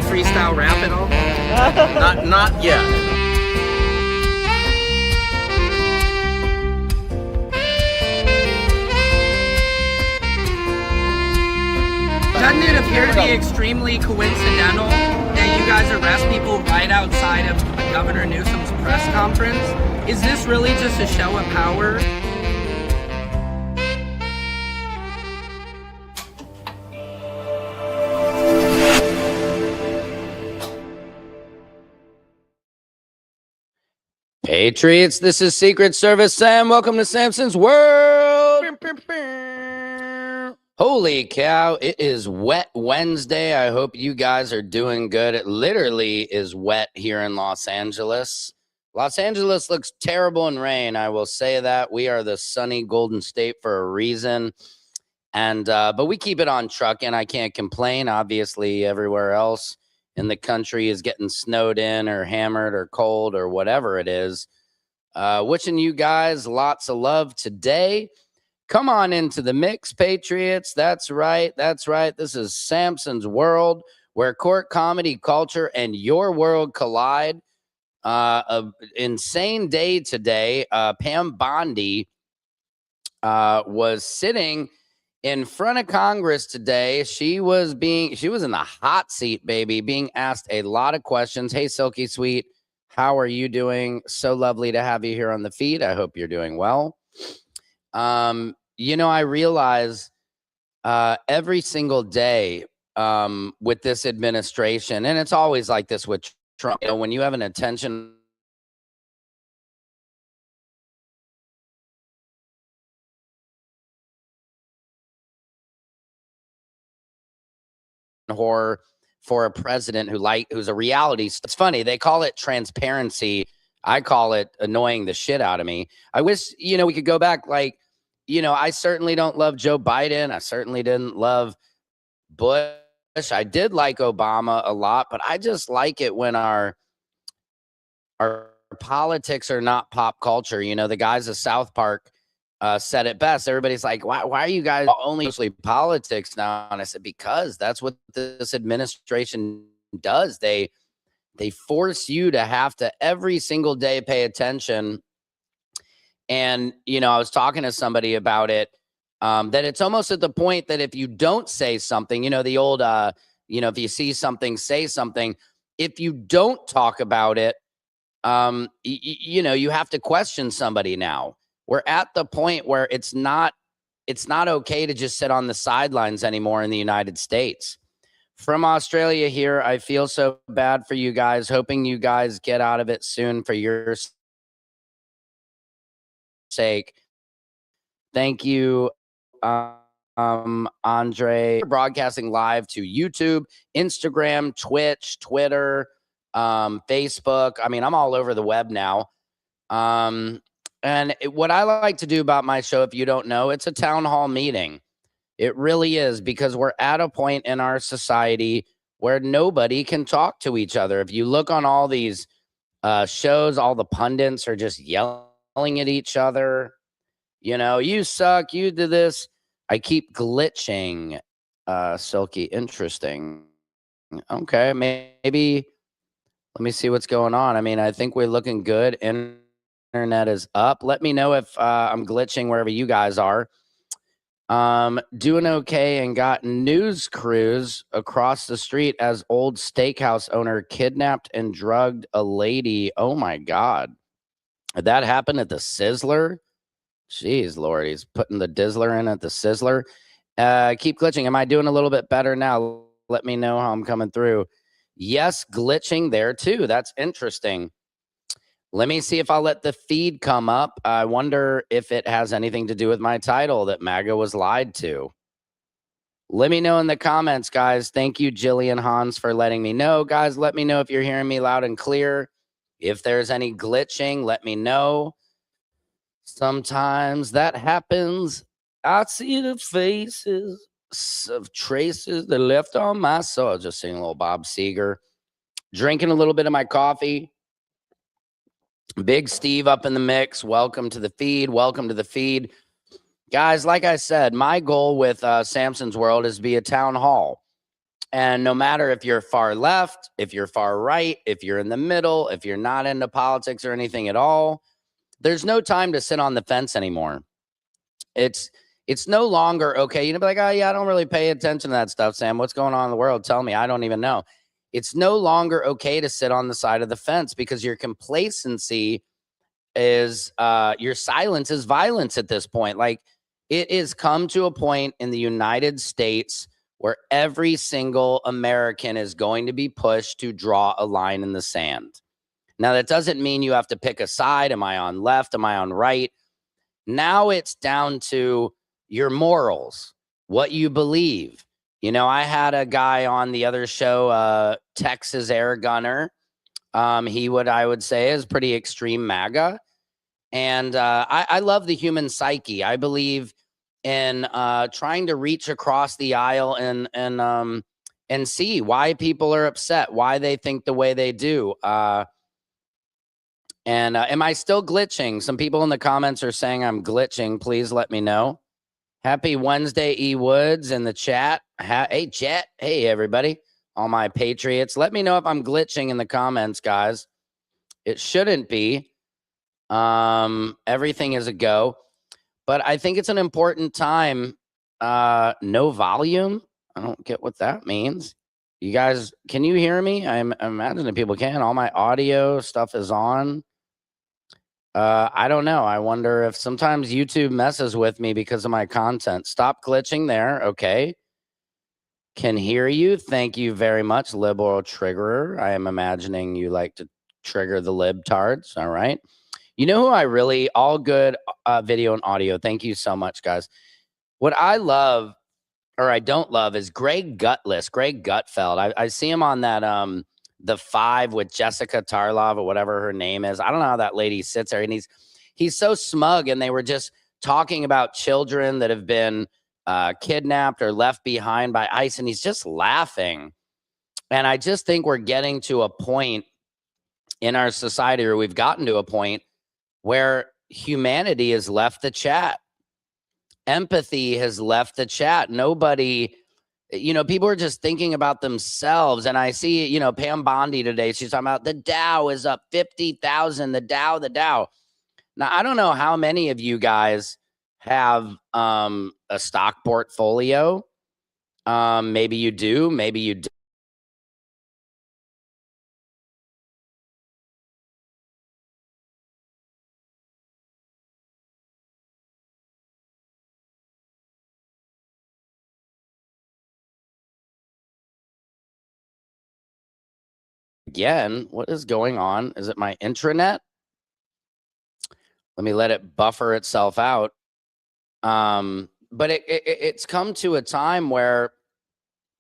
freestyle rap at all? Not yet. Doesn't it appear to be extremely coincidental that you guys arrest people right outside of Governor Newsom's press conference? Is this really just a show of power? Patriots, this is Secret Service Sam. Welcome to Samson's World. Holy cow, it is wet Wednesday. I hope you guys are doing good. It literally is wet here in Los Angeles. Los Angeles looks terrible in rain. I will say that. We are the sunny Golden State for a reason. And but we keep it on trucking. I can't complain. Obviously, everywhere else in the country is getting snowed in or hammered or cold or whatever it is. Wishing you guys lots of love today. Come on into the mix, Patriots. That's right. That's right. This is Samson's World, where court, comedy, culture, and your world collide. An insane day today. Pam Bondi was sitting in front of Congress today. She was in the hot seat, baby, being asked a lot of questions. Hey, Silky Sweet, how are you doing? So lovely to have you here on the feed. I hope you're doing well. You know, I realize every single day with this administration, and it's always like this with Trump, you know, when you have an attention horror for a president who's a reality. It's funny. They call it transparency. I call it annoying the shit out of me. I wish, you know, we could go back. Like, you know, I certainly don't love Joe Biden. I certainly didn't love Bush. I did like Obama a lot, but I just like it when our politics are not pop culture. You know, the guys of South Park said it best. Everybody's like, why are you guys only mostly politics now? And I said, because that's what this administration does. They force you to have to every single day pay attention. And, you know, I was talking to somebody about it, that it's almost at the point that if you don't say something, you know, the old, you know, if you see something, say something. If you don't talk about it, you know, you have to question somebody now. We're at the point where it's not okay to just sit on the sidelines anymore in the United States. From Australia here, I feel so bad for you guys, hoping you guys get out of it soon for your sake. Thank you, Andre. We're broadcasting live to YouTube, Instagram, Twitch, Twitter, Facebook. I mean, I'm all over the web now. And what I like to do about my show, if you don't know, it's a town hall meeting. It really is, because we're at a point in our society where nobody can talk to each other. If you look on all these shows, all the pundits are just yelling at each other. You know, you suck, you did this. I keep glitching. Silky, interesting. Okay, maybe let me see what's going on. I mean, I think we're looking good. Internet is up. Let me know if I'm glitching wherever you guys are. Doing okay, and got news crews across the street as old steakhouse owner kidnapped and drugged a lady. Oh my God. That happened at the Sizzler. Jeez, Lord, he's putting the Dizzler in at the Sizzler. Keep glitching. Am I doing a little bit better now? Let me know how I'm coming through. Yes, glitching there too. That's interesting. Let me see if I'll let the feed come up. I wonder if it has anything to do with my title that Maga was lied to. Let me know in the comments, guys. Thank you, Jillian Hans, for letting me know. Guys, let me know if you're hearing me loud and clear. If there's any glitching, let me know. Sometimes that happens. I see the faces of traces that left on my soul. Just singing a little Bob Seger. Drinking a little bit of my coffee. Big Steve up in the mix. Welcome to the feed. Welcome to the feed. Guys, like I said, my goal with Samson's World is to be a town hall. And no matter if you're far left, if you're far right, if you're in the middle, if you're not into politics or anything at all, there's no time to sit on the fence anymore. It's no longer okay. Be like, oh yeah, I don't really pay attention to that stuff, Sam. What's going on in the world? Tell me. I don't even know. It's no longer okay to sit on the side of the fence because your complacency is your silence is violence at this point. Like, it is come to a point in the United States where every single American is going to be pushed to draw a line in the sand. Now, that doesn't mean you have to pick a side. Am I on left? Am I on right? Now it's down to your morals, what you believe. I had a guy on the other show, Texas Air Gunner. He I would say is pretty extreme MAGA. And I love the human psyche. I believe in trying to reach across the aisle and see why people are upset, why they think the way they do. And am I still glitching? Some people in the comments are saying I'm glitching. Please let me know. Happy Wednesday, E. Woods in the chat. Hey, chat. Hey, everybody. All my patriots. Let me know if I'm glitching in the comments, guys. It shouldn't be. Everything is a go. But I think it's an important time. No volume? I don't get what that means. You guys, can you hear me? I'm imagining people can. All my audio stuff is on. I don't know. I wonder if sometimes YouTube messes with me because of my content. Stop glitching there. Okay. Can hear you. Thank you very much, liberal triggerer. I am imagining you like to trigger the libtards. All right. You know who I really, all good video and audio. Thank you so much, guys. What I love, or I don't love, is Greg Gutfeld. I see him on that The Five with Jessica Tarlov or whatever her name is. I don't know how that lady sits there, and he's so smug. And they were just talking about children that have been kidnapped or left behind by ICE, and he's just laughing. And I just think we're getting to a point in our society, or we've gotten to a point where humanity has left the chat. Empathy has left the chat. Nobody, people are just thinking about themselves. And I see, Pam Bondi today, she's talking about the Dow is up 50,000, the Dow. Now, I don't know how many of you guys have a stock portfolio. Maybe you do, maybe you don't. Again, what is going on? Is it my intranet? Let me let it buffer itself out. But it's come to a time where,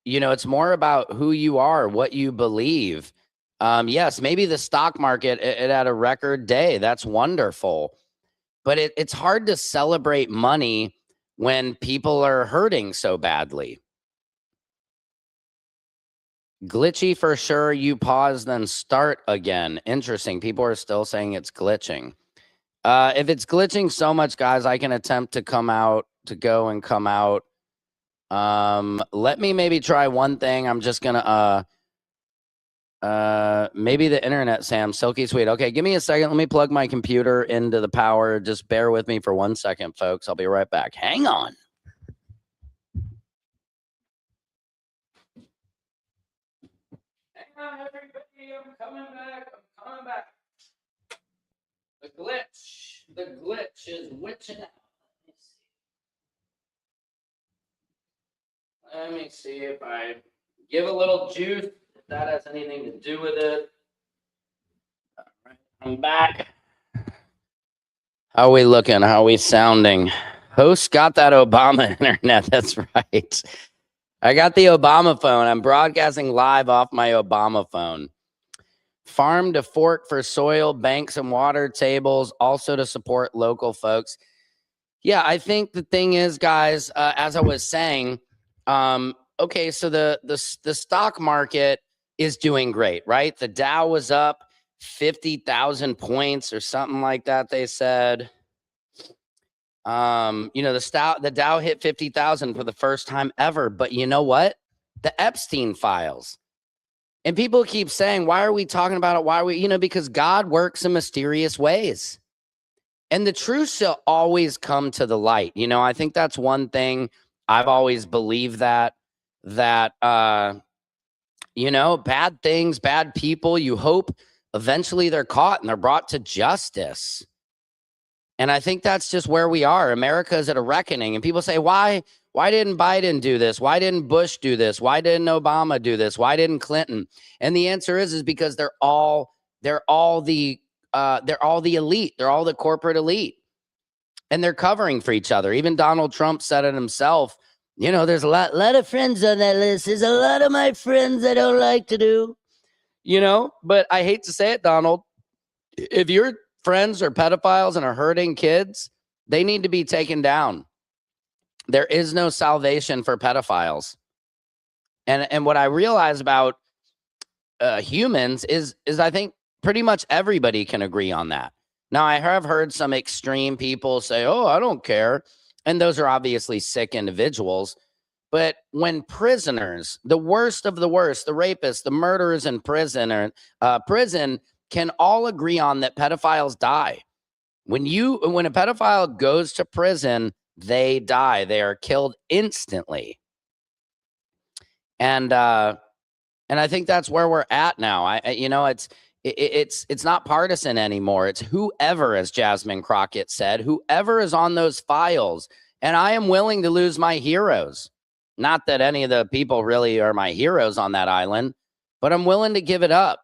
it's more about who you are, what you believe. Yes, maybe the stock market, it had a record day. That's wonderful. But it's hard to celebrate money when people are hurting so badly. Glitchy for sure. You pause, then start again. Interesting. People are still saying it's glitching. If it's glitching so much, guys, I can attempt to come out, to go and come out. Let me maybe try one thing. I'm just gonna maybe the internet, Sam. Silky sweet. Okay, give me a second. Let me plug my computer into the power. Just bear with me for 1 second, folks. I'll be right back. Hang on. Hang on, everybody. I'm coming back. The glitch is witching out. Let me see if I give a little juice, if that has anything to do with it. All right, I'm back. How are we looking? How are we sounding? Host got that Obama internet. That's right. I got the Obama phone. I'm broadcasting live off my Obama phone. Farm to fork for soil, banks, and water tables, also to support local folks. Yeah, I think the thing is, guys, as I was saying, okay, so the stock market is doing great, right? The Dow was up 50,000 points or something like that, they said. The Dow hit 50,000 for the first time ever. But you know what? the Epstein files. And people keep saying, why are we talking about it? Why are we, because God works in mysterious ways. And the truth shall always come to the light. I think that's one thing I've always believed that bad things, bad people, you hope eventually they're caught and they're brought to justice. And I think that's just where we are. America is at a reckoning. And people say, why didn't Biden do this? Why didn't Bush do this? Why didn't Obama do this? Why didn't Clinton? And the answer is because they're all the elite. They're all the corporate elite. And they're covering for each other. Even Donald Trump said it himself. There's a lot of friends on that list. There's a lot of my friends I don't like to do. But I hate to say it, Donald. If your friends are pedophiles and are hurting kids, they need to be taken down. There is no salvation for pedophiles. And what I realize about humans is I think pretty much everybody can agree on that. Now, I have heard some extreme people say, oh, I don't care. And those are obviously sick individuals. But when prisoners, the worst of the worst, the rapists, the murderers in prison can all agree on that pedophiles die. When a pedophile goes to prison, they die. They are killed instantly. And I think that's where we're at now. It's not partisan anymore. It's whoever, as Jasmine Crockett said, whoever is on those files. And I am willing to lose my heroes. Not that any of the people really are my heroes on that island, but I'm willing to give it up.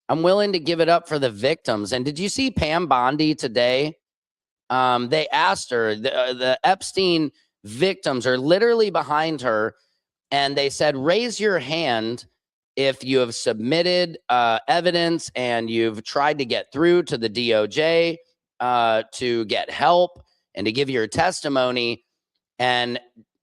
I'm willing to give it up for the victims. And did you see Pam Bondi today? They asked her, the Epstein victims are literally behind her. And they said, raise your hand if you have submitted evidence and you've tried to get through to the DOJ to get help and to give your testimony,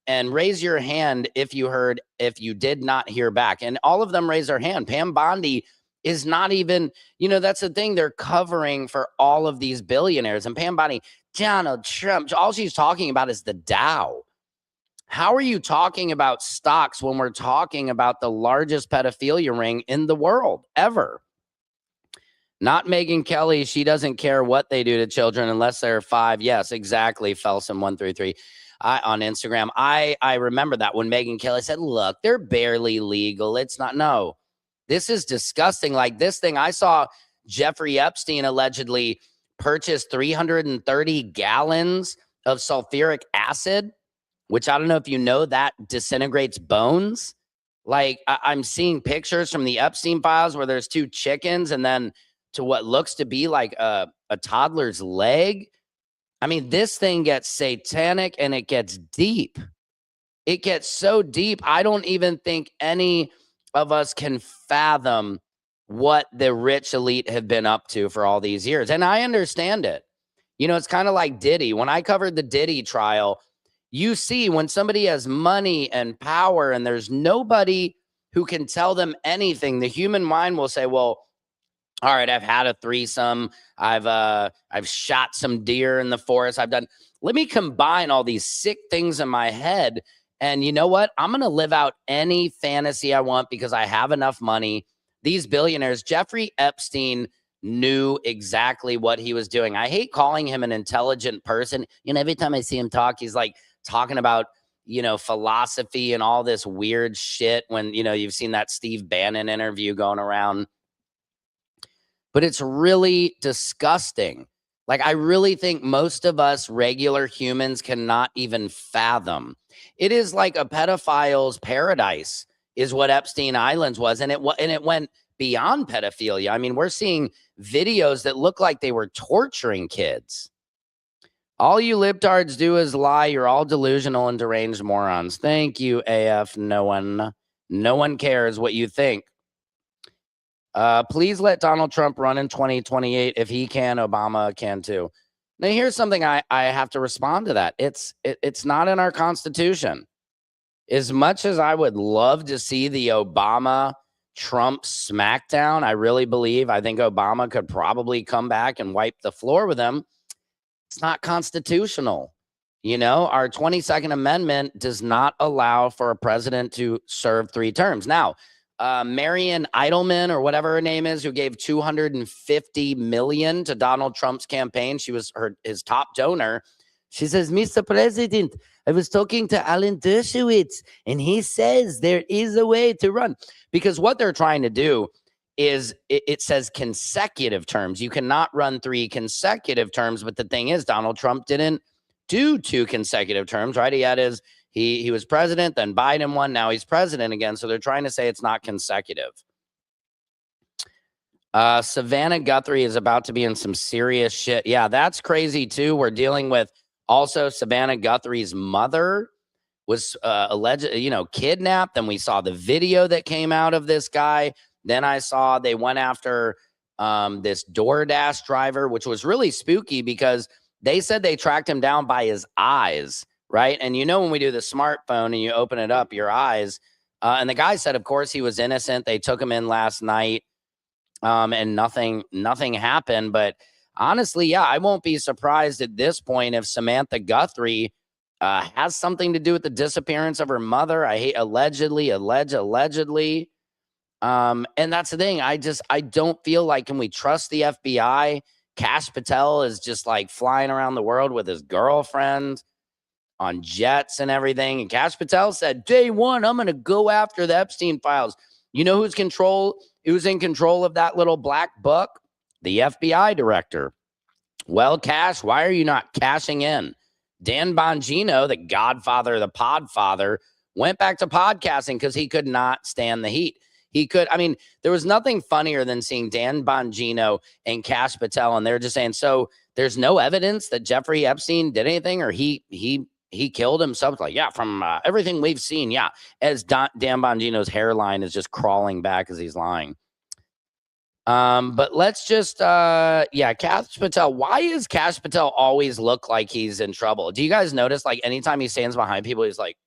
and raise your hand if you did not hear back. And all of them raised their hand. Pam Bondi is not even, that's the thing. They're covering for all of these billionaires. And Pam Bondi, Donald Trump, all she's talking about is the Dow. How are you talking about stocks when we're talking about the largest pedophilia ring in the world ever? Not Megyn Kelly. She doesn't care what they do to children unless they're 5. Yes, exactly. Felson133 on Instagram. I remember that when Megyn Kelly said, look, they're barely legal. It's not. No, this is disgusting. Like this thing, I saw Jeffrey Epstein allegedly purchased 330 gallons of sulfuric acid, which I don't know if you know, that disintegrates bones. Like I'm seeing pictures from the Epstein files where there's 2 chickens and then to what looks to be like a toddler's leg. I mean, this thing gets satanic and it gets deep. It gets so deep. I don't even think any of us can fathom what the rich elite have been up to for all these years. And I understand it. It's kind of like Diddy. When I covered the Diddy trial, you see when somebody has money and power and there's nobody who can tell them anything, the human mind will say, well, all right, I've had a threesome. I've shot some deer in the forest. Let me combine all these sick things in my head. And you know what? I'm going to live out any fantasy I want because I have enough money. These billionaires, Jeffrey Epstein knew exactly what he was doing. I hate calling him an intelligent person. Every time I see him talk, he's like talking about, philosophy and all this weird shit when, you've seen that Steve Bannon interview going around. But it's really disgusting. Like, I really think most of us regular humans cannot even fathom. It is like a pedophile's paradise is what Epstein Islands was. And it went beyond pedophilia. I mean, we're seeing videos that look like they were torturing kids. All you libtards do is lie. You're all delusional and deranged morons. Thank you, AF. No one cares what you think. Please let Donald Trump run in 2028. If he can, Obama can too. Now, here's something I have to respond to that. It's not in our Constitution. As much as I would love to see the Obama-Trump smackdown, I think Obama could probably come back and wipe the floor with him. It's not constitutional. You know, our 22nd Amendment does not allow for a president to serve 3 terms. Now, Marian Edelman, or whatever her name is, who gave $250 million to Donald Trump's campaign, she was his top donor. She says, Mr. President, I was talking to Alan Dershowitz, and he says there is a way to run. Because what they're trying to do is it says consecutive terms. You cannot run 3 consecutive terms. But the thing is, Donald Trump didn't do 2 consecutive terms, right? He had he was president, then Biden won, now he's president again. So they're trying to say it's not consecutive. Savannah Guthrie is about to be in some serious shit. Yeah, that's crazy too. We're dealing with also Savannah Guthrie's mother was alleged, kidnapped. Then we saw the video that came out of this guy. Then I saw they went after this DoorDash driver, which was really spooky because they said they tracked him down by his eyes, right? And when we do the smartphone and you open it up, your eyes, and the guy said, of course, he was innocent. They took him in last night, and nothing happened. But honestly, yeah, I won't be surprised at this point if Samantha Guthrie has something to do with the disappearance of her mother. I hate allegedly. And that's the thing. I don't feel like, can we trust the FBI? Kash Patel is just like flying around the world with his girlfriend on jets and everything. And Kash Patel said, day one, I'm going to go after the Epstein files. You know who's in control of that little black book? The FBI director. Well, Kash, why are you not cashing in? Dan Bongino, the godfather, the podfather, went back to podcasting because he could not stand the heat. There was nothing funnier than seeing Dan Bongino and Kash Patel, and they're just saying, so there's no evidence that Jeffrey Epstein did anything, or he killed himself. Like, yeah, from everything we've seen, yeah. As Dan Bongino's hairline is just crawling back as he's lying. But let's just, Kash Patel. Why is Kash Patel always look like he's in trouble? Do you guys notice, like, anytime he stands behind people, he's like,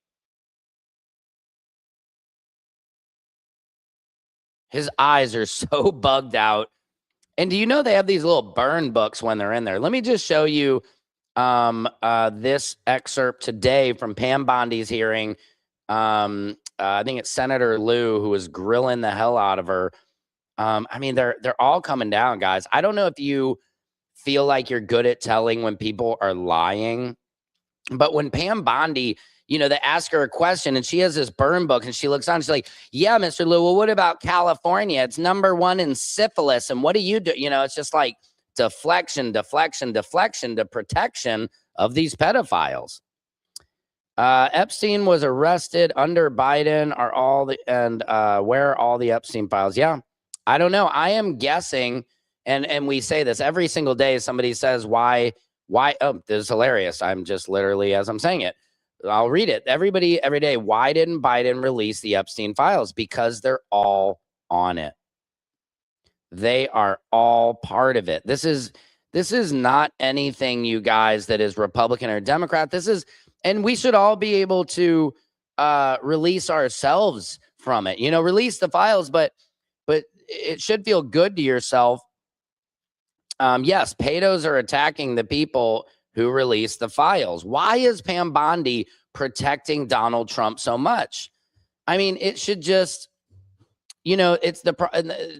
his eyes are so bugged out. And do you know they have these little burn books when they're in there? Let me just show you this excerpt today from Pam Bondi's hearing. I think it's Senator Lou who was grilling the hell out of her. They're all coming down, guys. I don't know if you feel like you're good at telling when people are lying, but when Pam Bondi, they ask her a question and she has this burn book and she looks on, she's like, yeah, Mr. Lou, well, what about California? It's #1 in syphilis. And what do you do? It's just like deflection to protection of these pedophiles. Epstein was arrested under Biden. Where are all the Epstein files? Yeah, I don't know. I am guessing, and we say this every single day. Somebody says, why? Oh, this is hilarious. I'm just literally, as I'm saying it, I'll read it. Everybody, every day. Why didn't Biden release the Epstein files? Because they're all on it. They are all part of it. This is not anything, you guys, that is Republican or Democrat. And we should all be able to release ourselves from it. Release the files, but it should feel good to yourself. Yes, pedos are attacking the people who released the files. Why is Pam Bondi protecting Donald Trump so much? It should just,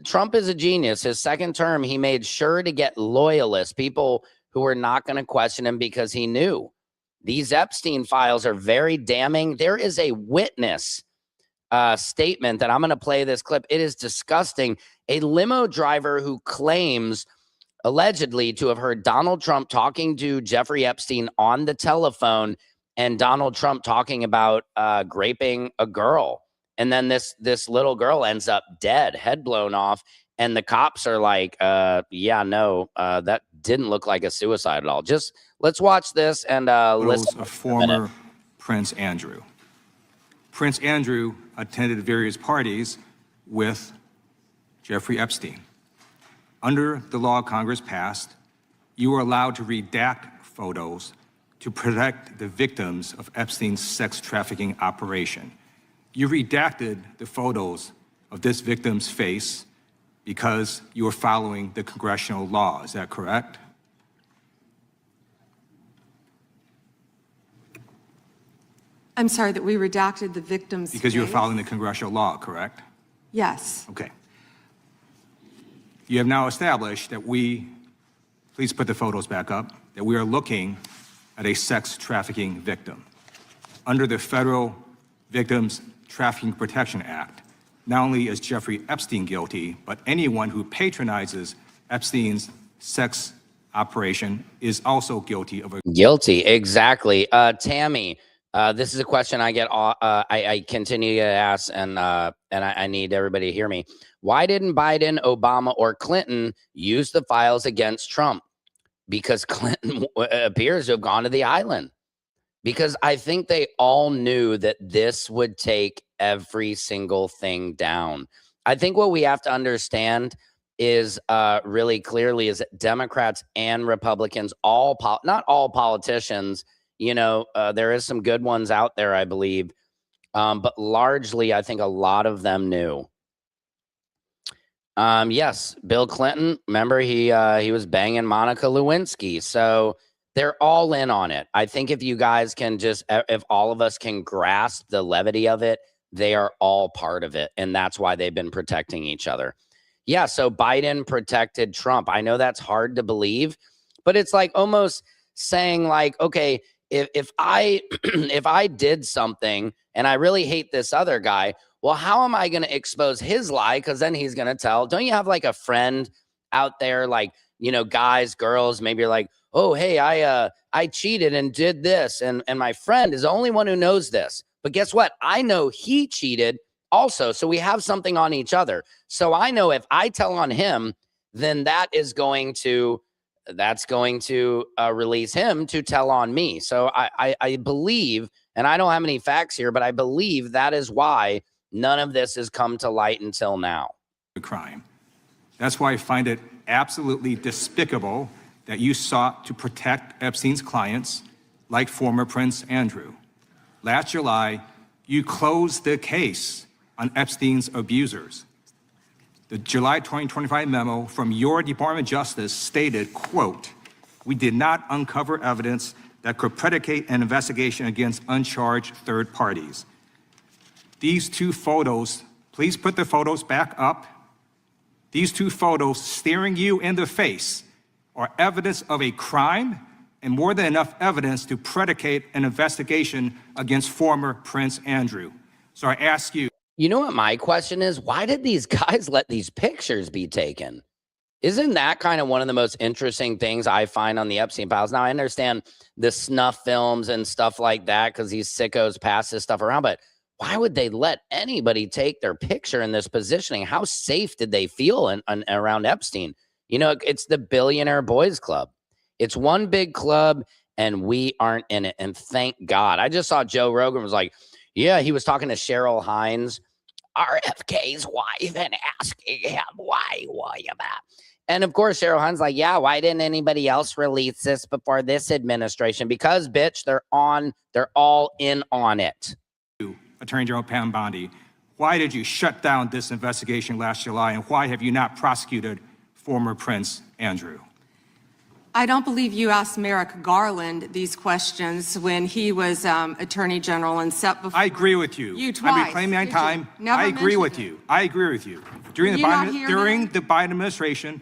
Trump is a genius. His second term, he made sure to get loyalists, people who were not going to question him because he knew these Epstein files are very damning. There is a witness statement that I'm going to play this clip. It is disgusting. A limo driver who claims allegedly to have heard Donald Trump talking to Jeffrey Epstein on the telephone and Donald Trump talking about raping a girl. And then this little girl ends up dead, head blown off. And the cops are like, that didn't look like a suicide at all. Just let's watch this and listen. Of former Prince Andrew. Prince Andrew attended various parties with Jeffrey Epstein. Under the law Congress passed, you were allowed to redact photos to protect the victims of Epstein's sex trafficking operation. You redacted the photos of this victim's face because you were following the congressional law. Is that correct? I'm sorry, that we redacted the victim's Because you were face? following the congressional law, correct? Yes. Okay. You have now established that please put the photos back up, that we are looking at a sex trafficking victim. Under the Federal Victims Trafficking Protection Act, not only is Jeffrey Epstein guilty, but anyone who patronizes Epstein's sex operation is also guilty of a Guilty, exactly. Tammy, this is a question I get. I continue to ask, and I need everybody to hear me. Why didn't Biden, Obama, or Clinton use the files against Trump? Because Clinton appears to have gone to the island. Because I think they all knew that this would take every single thing down. I think what we have to understand is really clearly is that Democrats and Republicans, not all politicians, there is some good ones out there, I believe, but largely, I think a lot of them knew. Yes, Bill Clinton, remember he was banging Monica Lewinsky, so they're all in on it. I think if you guys can if all of us can grasp the levity of it, they are all part of it, and that's why they've been protecting each other. Yeah, so Biden protected Trump. I know that's hard to believe, but it's like almost saying like, okay, if I if I did something and I really hate this other guy, well, how am I going to expose his lie? Because then he's going to tell. Don't you have like a friend out there, like, guys, girls, maybe you're like, oh, hey, I cheated and did this, and my friend is the only one who knows this. But guess what? I know he cheated also, so we have something on each other. So I know if I tell on him, then that's going to release him to tell on me. So I believe, and I don't have any facts here, but I believe that is why none of this has come to light until now. crime. That's why I find it absolutely despicable that you sought to protect Epstein's clients, like former Prince Andrew. Last July, you closed the case on Epstein's abusers. The July 2025 memo from your Department of Justice stated, quote, "We did not uncover evidence that could predicate an investigation against uncharged third parties." These two photos, please put the photos back up. These two photos staring you in the face are evidence of a crime and more than enough evidence to predicate an investigation against former Prince Andrew. So I ask you. You know what my question is? Why did these guys let these pictures be taken? Isn't that kind of one of the most interesting things I find on the Epstein files? Now, I understand the snuff films and stuff like that because these sickos pass this stuff around, but why would they let anybody take their picture in this positioning? How safe did they feel around Epstein? You know, it's the billionaire boys club. It's one big club, and we aren't in it. And thank God. I just saw Joe Rogan was like, yeah, he was talking to Cheryl Hines, RFK's wife, and asking him, why you that? And of course, Cheryl Hines like, yeah, why didn't anybody else release this before this administration? Because, bitch, they're all in on it. Attorney General Pam Bondi, why did you shut down this investigation last July, and why have you not prosecuted former Prince Andrew? I don't believe you asked Merrick Garland these questions when he was Attorney General and set before. I agree with you. You twice. I'm reclaiming my time. I agree with you. I agree with you. During the Biden administration,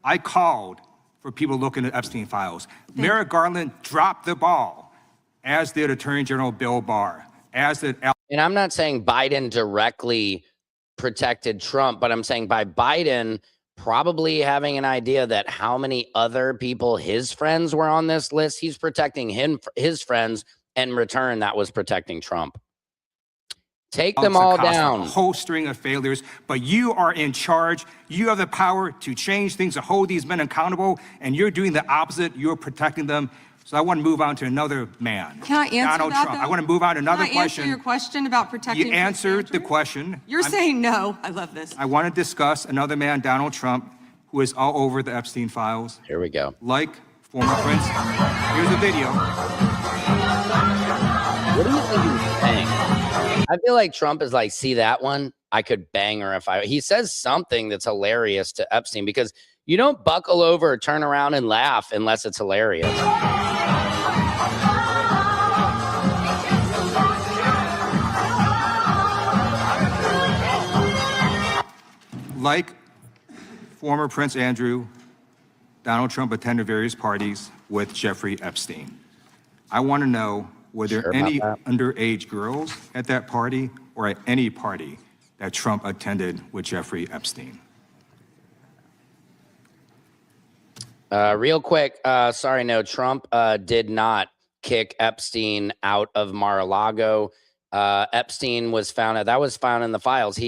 I called for people looking at Epstein files. Merrick Garland dropped the ball, as did Attorney General Bill Barr, as did. And I'm not saying Biden directly protected Trump, but I'm saying by Biden probably having an idea that how many other people, his friends, were on this list, he's protecting his friends, and in return, that was protecting Trump. Take them all down. A whole string of failures, but you are in charge. You have the power to change things, to hold these men accountable, and you're doing the opposite. You're protecting them. So I want to move on to another man. Can I answer Donald that, Trump. though? I want to move on to another question. Can I answer your question about protecting You answered Prince the question. You're saying no. I love this. I want to discuss another man, Donald Trump, who is all over the Epstein files. Here we go. Like former Prince. Here's a video. What do you think he's saying? I feel like Trump is like, see that one? I could bang her if he says something that's hilarious to Epstein, because you don't buckle over or turn around and laugh unless it's hilarious. Like former Prince Andrew, Donald Trump attended various parties with Jeffrey Epstein. I want to know, were there Sure any about underage girls at that party or at any party that Trump attended with Jeffrey Epstein? Real quick, sorry, no, Trump did not kick Epstein out of Mar-a-Lago. Epstein was found, that was found in the files.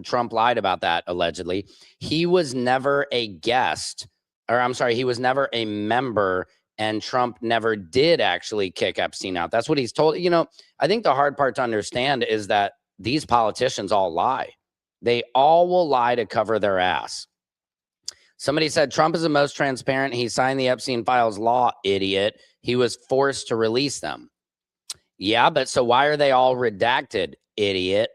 Trump lied about that, allegedly. He was never a guest, or I'm sorry, he was never a member, and Trump never did actually kick Epstein out. That's what he's told. You know, I think the hard part to understand is that these politicians all lie. They all will lie to cover their ass. Somebody said Trump is the most transparent. He signed the Epstein files law, idiot. He was forced to release them. Yeah, but so why are they all redacted, idiot?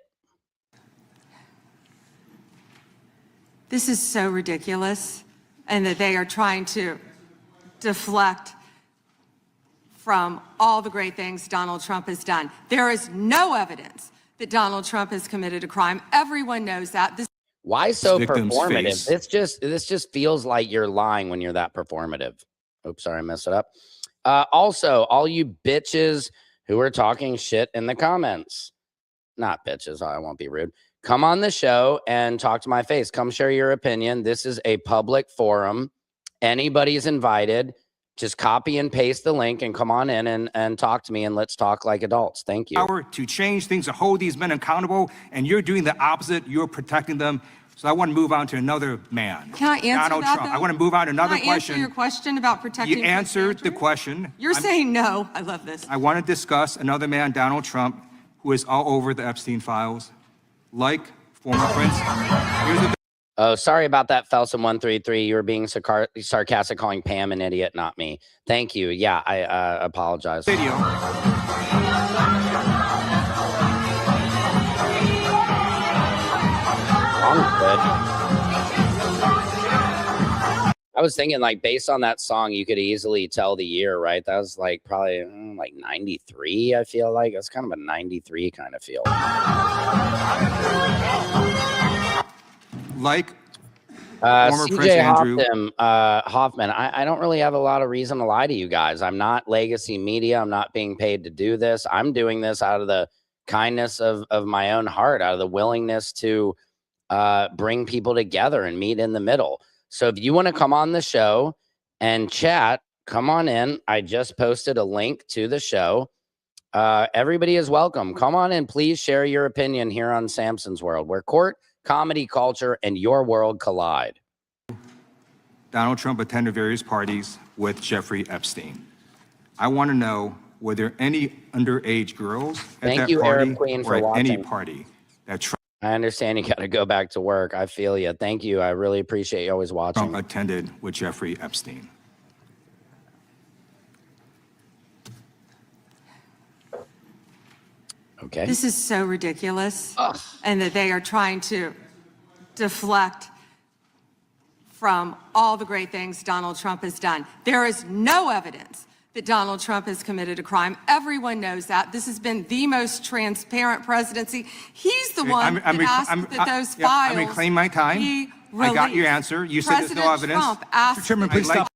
This is so ridiculous, and that they are trying to deflect from all the great things Donald Trump has done. There is no evidence that Donald Trump has committed a crime. Everyone knows that. Why so Victim's performative? face. This just feels like you're lying when you're that performative. Oops, sorry, I messed it up. Also, all you bitches who are talking shit in the comments, not bitches, I won't be rude. Come on the show and talk to my face. Come share your opinion. This is a public forum. Anybody's invited. Just copy and paste the link and come on in and talk to me, and let's talk like adults. Thank you. Power to change things, to hold these men accountable, and you're doing the opposite. You're protecting them. So I want to move on to another man. Can I answer Donald that, Trump. though? I want to move on to another Can I answer question. your question about protecting You Prince answered the Andrew? question. You're saying no. I love this. I want to discuss another man, Donald Trump, who is all over the Epstein files, like former Prince. Here's the Oh, sorry about that, Felson133. You were being sarcastic, calling Pam an idiot, not me. Thank you. Yeah, I apologize. video. I was thinking, like, based on that song, you could easily tell the year, right? That was like probably like 93, I feel like. It's kind of a 93 kind of feel. Like former Prince CJ Andrew. Hoffman, I don't really have a lot of reason to lie to you guys. I'm not legacy media. I'm not being paid to do this. I'm doing this out of the kindness of my own heart, out of the willingness to bring people together and meet in the middle. So if you want to come on the show and chat, come on in. I just posted a link to the show. Everybody is welcome. Come on in. Please share your opinion here on Samson's World, where court, comedy, culture, and your world collide. Donald Trump attended various parties with Jeffrey Epstein. I want to know, were there any underage girls at that you, party Arab Queen, or for at any watching. party that Trump I understand you got to go back to work. I feel you. Thank you. I really appreciate you always watching. attended with Jeffrey Epstein? Okay. This is so ridiculous, and that they are trying to deflect from all the great things Donald Trump has done. There is no evidence that Donald Trump has committed a crime. Everyone knows that. This has been the most transparent presidency. He's the one that asked that those files I'm reclaiming my time. be I got your released. answer. You said there's no President evidence. Trump asked Chairman, that please those stop.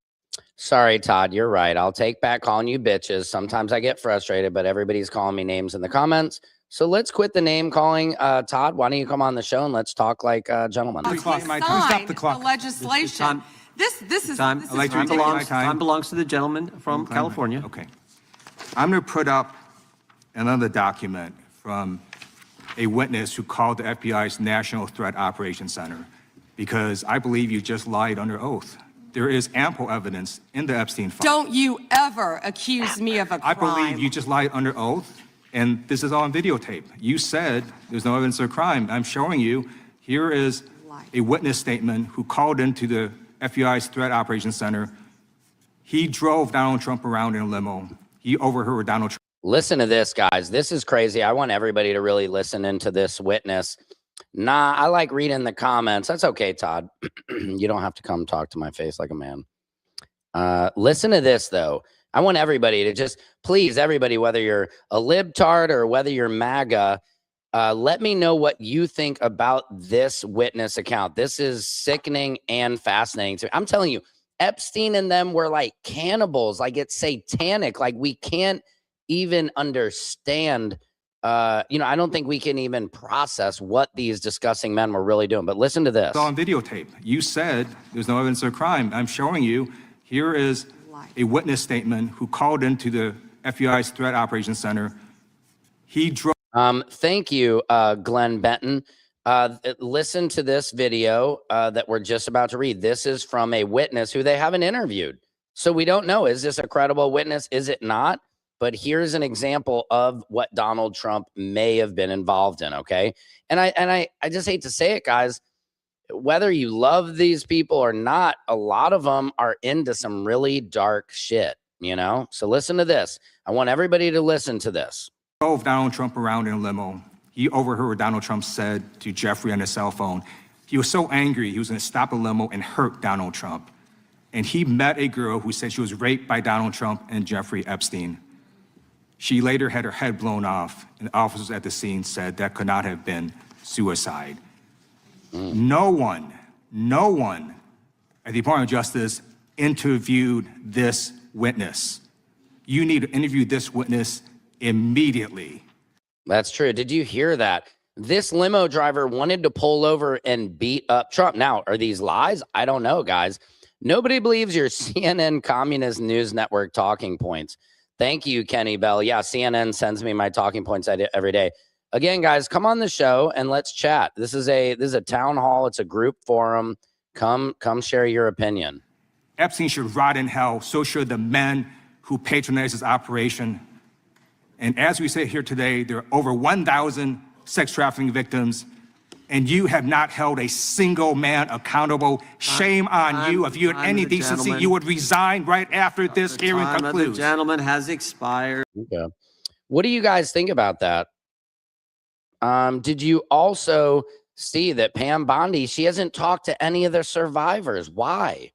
Sorry, Todd, you're right. I'll take back calling you bitches. Sometimes I get frustrated, but everybody's calling me names in the comments. So let's quit the name calling. Todd, why don't you come on the show and let's talk like gentlemen? Reclaim my time. signed Stop the clock. the legislation. Time. This is Time, this I'd like is to reclaim ridiculous. my time. time belongs to the gentleman from California. Okay. I'm going to put up another document from a witness who called the FBI's National Threat Operations Center because I believe you just lied under oath. There is ample evidence in the Epstein file. Don't you ever accuse me of a crime. I believe you just lied under oath, and this is all on videotape. You said there's no evidence of a crime. I'm showing you. Here is a witness statement who called into the FBI's Threat Operations Center. He drove Donald Trump around in a limo. He overheard Donald Trump. Listen to this, guys. This is crazy. I want everybody to really listen into this witness. Nah, I like reading the comments. That's okay, Todd. You don't have to come talk to my face like a man. Listen to this, though. I want everybody to just, please, everybody, whether you're a libtard or whether you're Maga, Let me know what you think about this witness account. This is sickening and fascinating to me. I'm telling you, Epstein and them were like cannibals. Like, it's satanic. Like, we can't even understand. I don't think we can even process what these disgusting men were really doing. But listen to this. It's on videotape. You said there's no evidence of crime. I'm showing you. Here is a witness statement who called into the FBI's Threat Operations Center. He drove. Thank you, Glenn Benton. Listen to this video that we're just about to read. This is from a witness who they haven't interviewed. So we don't know. Is this a credible witness? Is it not? But here's an example of what Donald Trump may have been involved in, okay? And I just hate to say it, guys. Whether you love these people or not, a lot of them are into some really dark shit, So listen to this. I want everybody to listen to this. Drove Donald Trump around in a limo. He overheard what Donald Trump said to Jeffrey on his cell phone. He was so angry, he was going to stop the limo and hurt Donald Trump. And he met a girl who said she was raped by Donald Trump and Jeffrey Epstein. She later had her head blown off, and officers at the scene said that could not have been suicide. No one at the Department of Justice interviewed this witness. You need to interview this witness immediately. That's true. Did you hear that? This limo driver wanted to pull over and beat up Trump. Now, are these lies? I don't know, guys. Nobody believes your CNN Communist News Network talking points. Thank you, Kenny Bell. Yeah, CNN sends me my talking points every day. Again, guys, come on the show and let's chat. This is a town hall. It's a group forum. Come share your opinion. Epstein should rot in hell. So should the men who patronized his operation. And as we sit here today, there are over 1,000 sex trafficking victims, and you have not held a single man accountable. Shame on you. If you had any decency, you would resign right after this hearing concludes. The gentleman has expired. Okay. What do you guys think about that? Did you also see that Pam Bondi, she hasn't talked to any of the survivors? Why?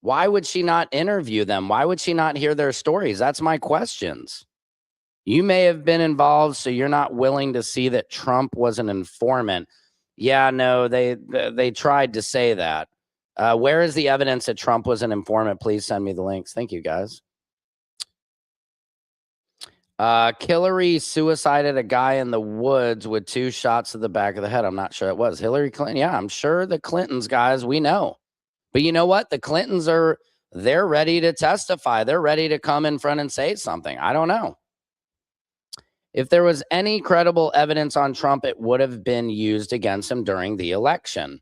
Why would she not interview them? Why would she not hear their stories? That's my questions. You may have been involved, so you're not willing to see that Trump was an informant. Yeah, no, they tried to say that. Where is the evidence that Trump was an informant? Please send me the links. Thank you, guys. Hillary suicided a guy in the woods with 2 shots to the back of the head. I'm not sure it was Hillary Clinton. Yeah, I'm sure the Clintons, guys, we know. But you know what? The Clintons they're ready to testify. They're ready to come in front and say something. I don't know. If there was any credible evidence on Trump, it would have been used against him during the election.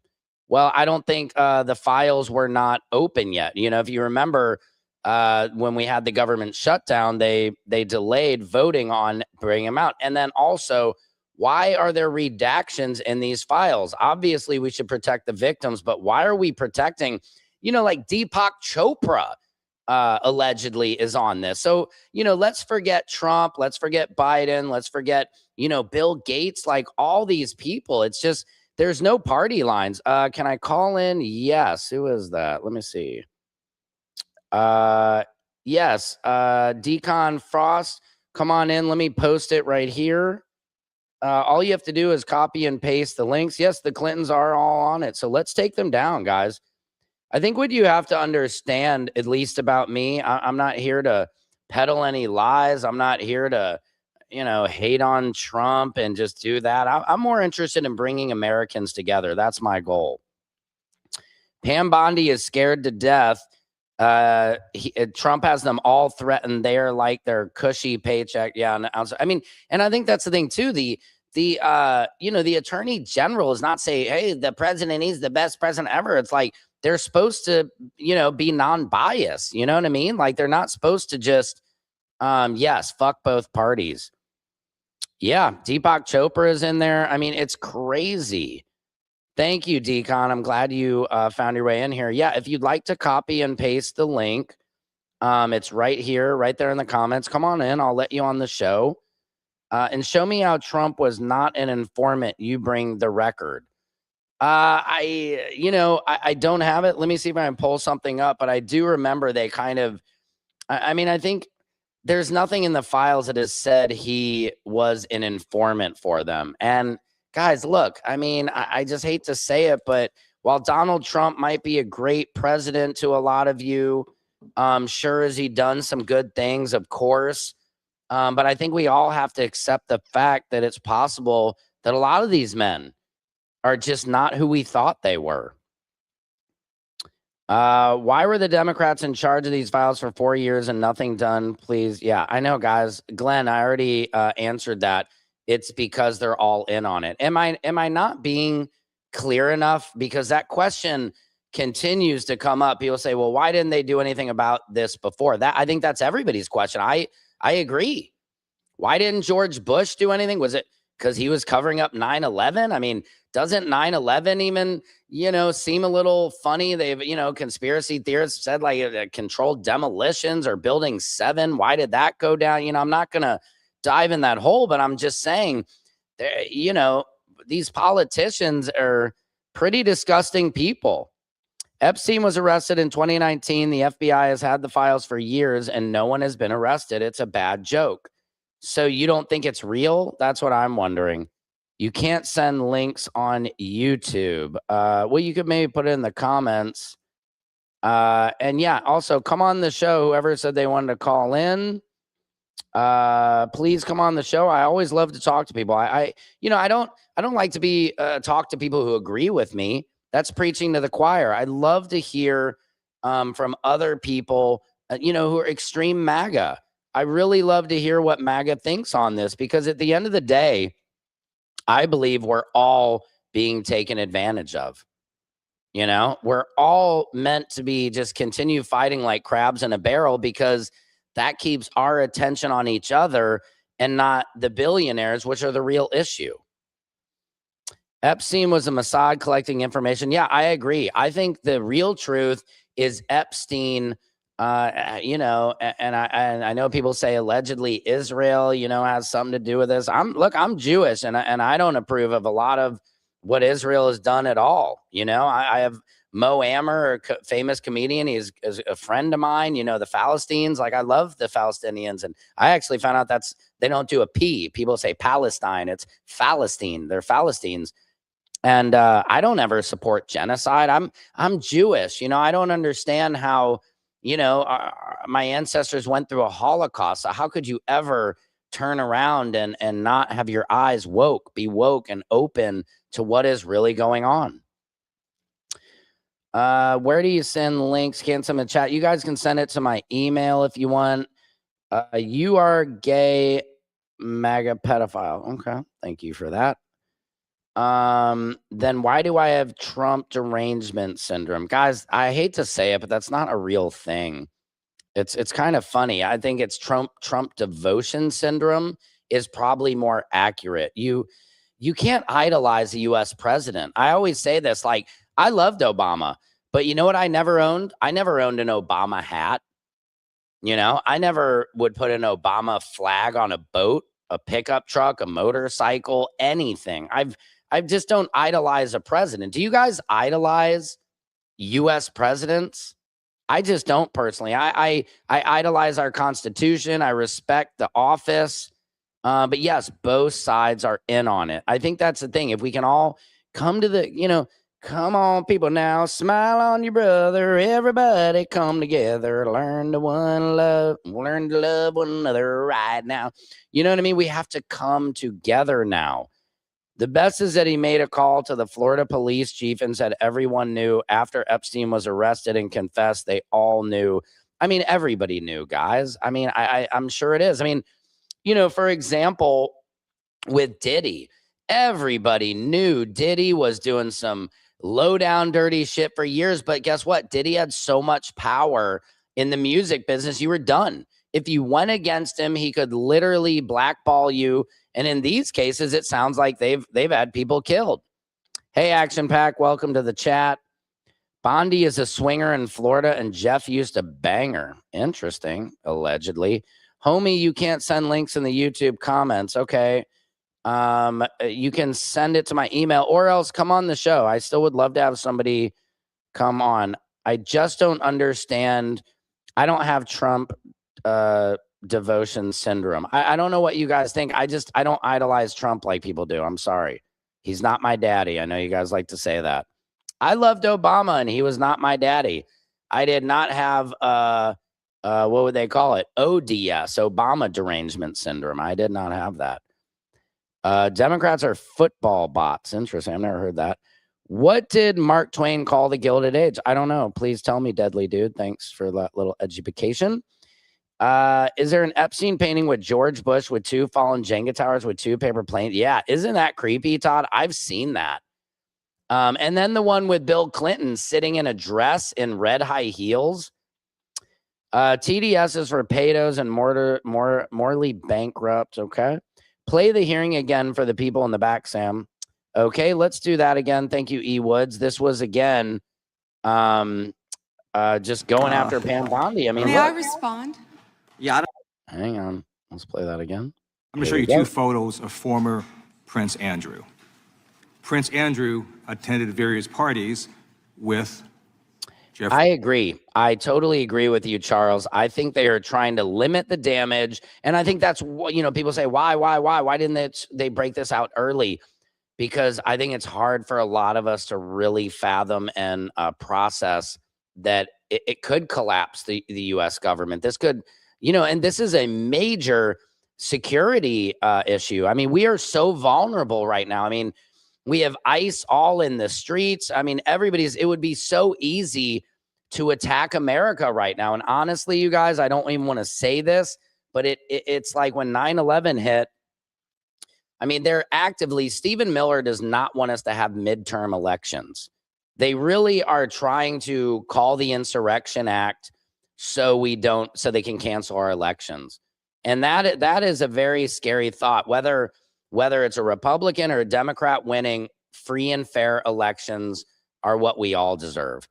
Well, I don't think the files were not open yet. If you remember, when we had the government shutdown, they delayed voting on bringing him out. And then also, why are there redactions in these files? Obviously, we should protect the victims, but why are we protecting, like Deepak Chopra allegedly is on this. So, let's forget Trump. Let's forget Biden. Let's forget, Bill Gates, like all these people. It's just, there's no party lines. Can I call in? Yes. Who is that? Let me see. Yes. Decon Frost, come on in. Let me post it right here. All you have to do is copy and paste the links. Yes, the Clintons are all on it. So let's take them down, guys. I think what you have to understand, at least about me, I'm not here to peddle any lies. I'm not here to, hate on Trump and just do that. I'm more interested in bringing Americans together. That's my goal. Pam Bondi is scared to death. Trump has them all threatened. They're like their cushy paycheck. Yeah. And I think that's the thing too. The attorney general is not saying, hey, the president is the best president ever. It's like, they're supposed to, be non-biased. You know what I mean? Like, they're not supposed to just, yes, fuck both parties. Yeah. Deepak Chopra is in there. I mean, it's crazy. Thank you, Decon. I'm glad you found your way in here. Yeah, if you'd like to copy and paste the link, it's right here, right there in the comments. Come on in. I'll let you on the show. And show me how Trump was not an informant. You bring the record. I don't have it. Let me see if I can pull something up. But I do remember they kind of, I think there's nothing in the files that has said he was an informant for them. And guys, look, I mean, I just hate to say it, but while Donald Trump might be a great president to a lot of you, sure has he done some good things, of course. But I think we all have to accept the fact that it's possible that a lot of these men are just not who we thought they were. Why were the Democrats in charge of these files for 4 years and nothing done? Please. Yeah, I know, guys. Glenn, I already answered that. It's because they're all in on it. Am I not being clear enough? Because that question continues to come up. People say, well, why didn't they do anything about this before? That, I think that's everybody's question. I agree. Why didn't George Bush do anything? Was it because he was covering up 9/11? I mean, doesn't 9/11 even, seem a little funny? They've, conspiracy theorists said like controlled demolitions or building 7. Why did that go down? I'm not going to dive in that hole, but I'm just saying, these politicians are pretty disgusting people. Epstein was arrested in 2019. The FBI has had the files for years and no one has been arrested. It's a bad joke. So you don't think it's real? That's what I'm wondering. You can't send links on YouTube. Well, you could maybe put it in the comments. And yeah, also come on the show. Whoever said they wanted to call in, please come on the show. I always love to talk to people. I don't like to be talk to people who agree with me. That's preaching to the choir. I love to hear from other people, who are extreme MAGA. I really love to hear what MAGA thinks on this, because at the end of the day, I believe we're all being taken advantage of. We're all meant to be just continue fighting like crabs in a barrel, because that keeps our attention on each other and not the billionaires, which are the real issue. Epstein was a Mossad collecting information. Yeah, I agree. I think the real truth is Epstein, and I know people say allegedly Israel, has something to do with this. I'm Jewish and I don't approve of a lot of what Israel has done at all. I have Mo Amer, a famous comedian. He's a friend of mine. The Philistines, like I love the Palestinians. And I actually found out they don't do a P. People say Palestine. It's Philistine. They're Philistines. And I don't ever support genocide. I'm Jewish. I don't understand how, my ancestors went through a Holocaust. So how could you ever turn around and not have your eyes be woke and open to what is really going on? Where do you send links? Can't send in the chat. You guys can send it to my email if you want. You are gay, MAGA pedophile. Okay. Thank you for that. Then why do I have Trump derangement syndrome? Guys, I hate to say it, but that's not a real thing. It's kind of funny. I think it's Trump devotion syndrome is probably more accurate. You can't idolize a US president. I always say this, like, I loved Obama, but you know what I never owned? I never owned an Obama hat. I never would put an Obama flag on a boat, a pickup truck, a motorcycle, anything. I just don't idolize a president. Do you guys idolize US presidents? I just don't personally. I idolize our Constitution. I respect the office. But yes, both sides are in on it. I think that's the thing. If we can all come to come on, people now, smile on your brother. Everybody come together, learn to love one another right now. You know what I mean? We have to come together now. The best is that he made a call to the Florida police chief and said everyone knew after Epstein was arrested and confessed. They all knew. I mean, everybody knew, guys. I mean, I'm sure it is. I mean, for example, with Diddy, everybody knew Diddy was doing some low down dirty shit for years. But guess what? Diddy had so much power in the music business. You were done. If you went against him, he could literally blackball you. And in these cases, it sounds like they've had people killed. Hey, Action Pack, welcome to the chat. Bondi is a swinger in Florida, and Jeff used to bang her. Interesting, allegedly. Homie, you can't send links in the YouTube comments. Okay. You can send it to my email or else come on the show. I still would love to have somebody come on. I just don't understand. I don't have Trump devotion syndrome. I don't know what you guys think. I don't idolize Trump like people do. I'm sorry. He's not my daddy. I know you guys like to say that. I loved Obama and he was not my daddy. I did not have what would they call it? ODS, Obama derangement syndrome. I did not have that. Democrats are football bots. Interesting. I've never heard that. What did Mark Twain call the Gilded Age? I don't know. Please tell me, deadly dude. Thanks for that little education. Is there an Epstein painting with George Bush with 2 fallen Jenga towers with 2 paper planes? Yeah. Isn't that creepy, Todd? I've seen that. And then the one with Bill Clinton sitting in a dress in red high heels. TDS is for pedos and morally bankrupt. Okay. Play the hearing again for the people in the back, Sam. Okay, let's do that again. Thank you, E. Woods. This was again just going after Pam Bondi. I mean, May I respond? Yeah, I don't, hang on. Let's play that again. I'm going to show you 2 photos of former Prince Andrew. Prince Andrew attended various parties with Jeffrey. I agree. I totally agree with you, Charles. I think they are trying to limit the damage. And I think that's what, people say, why didn't they break this out early? Because I think it's hard for a lot of us to really fathom and process that it could collapse the U.S. government. This could, and this is a major security issue. I mean, we are so vulnerable right now. I mean, we have ICE all in the streets. I mean, it would be so easy to attack America right now. And honestly, you guys, I don't even want to say this, but it's like when 9/11 hit, I mean, Stephen Miller does not want us to have midterm elections. They really are trying to call the Insurrection Act so they can cancel our elections. And that is a very scary thought, whether it's a Republican or a Democrat winning, free and fair elections are what we all deserve.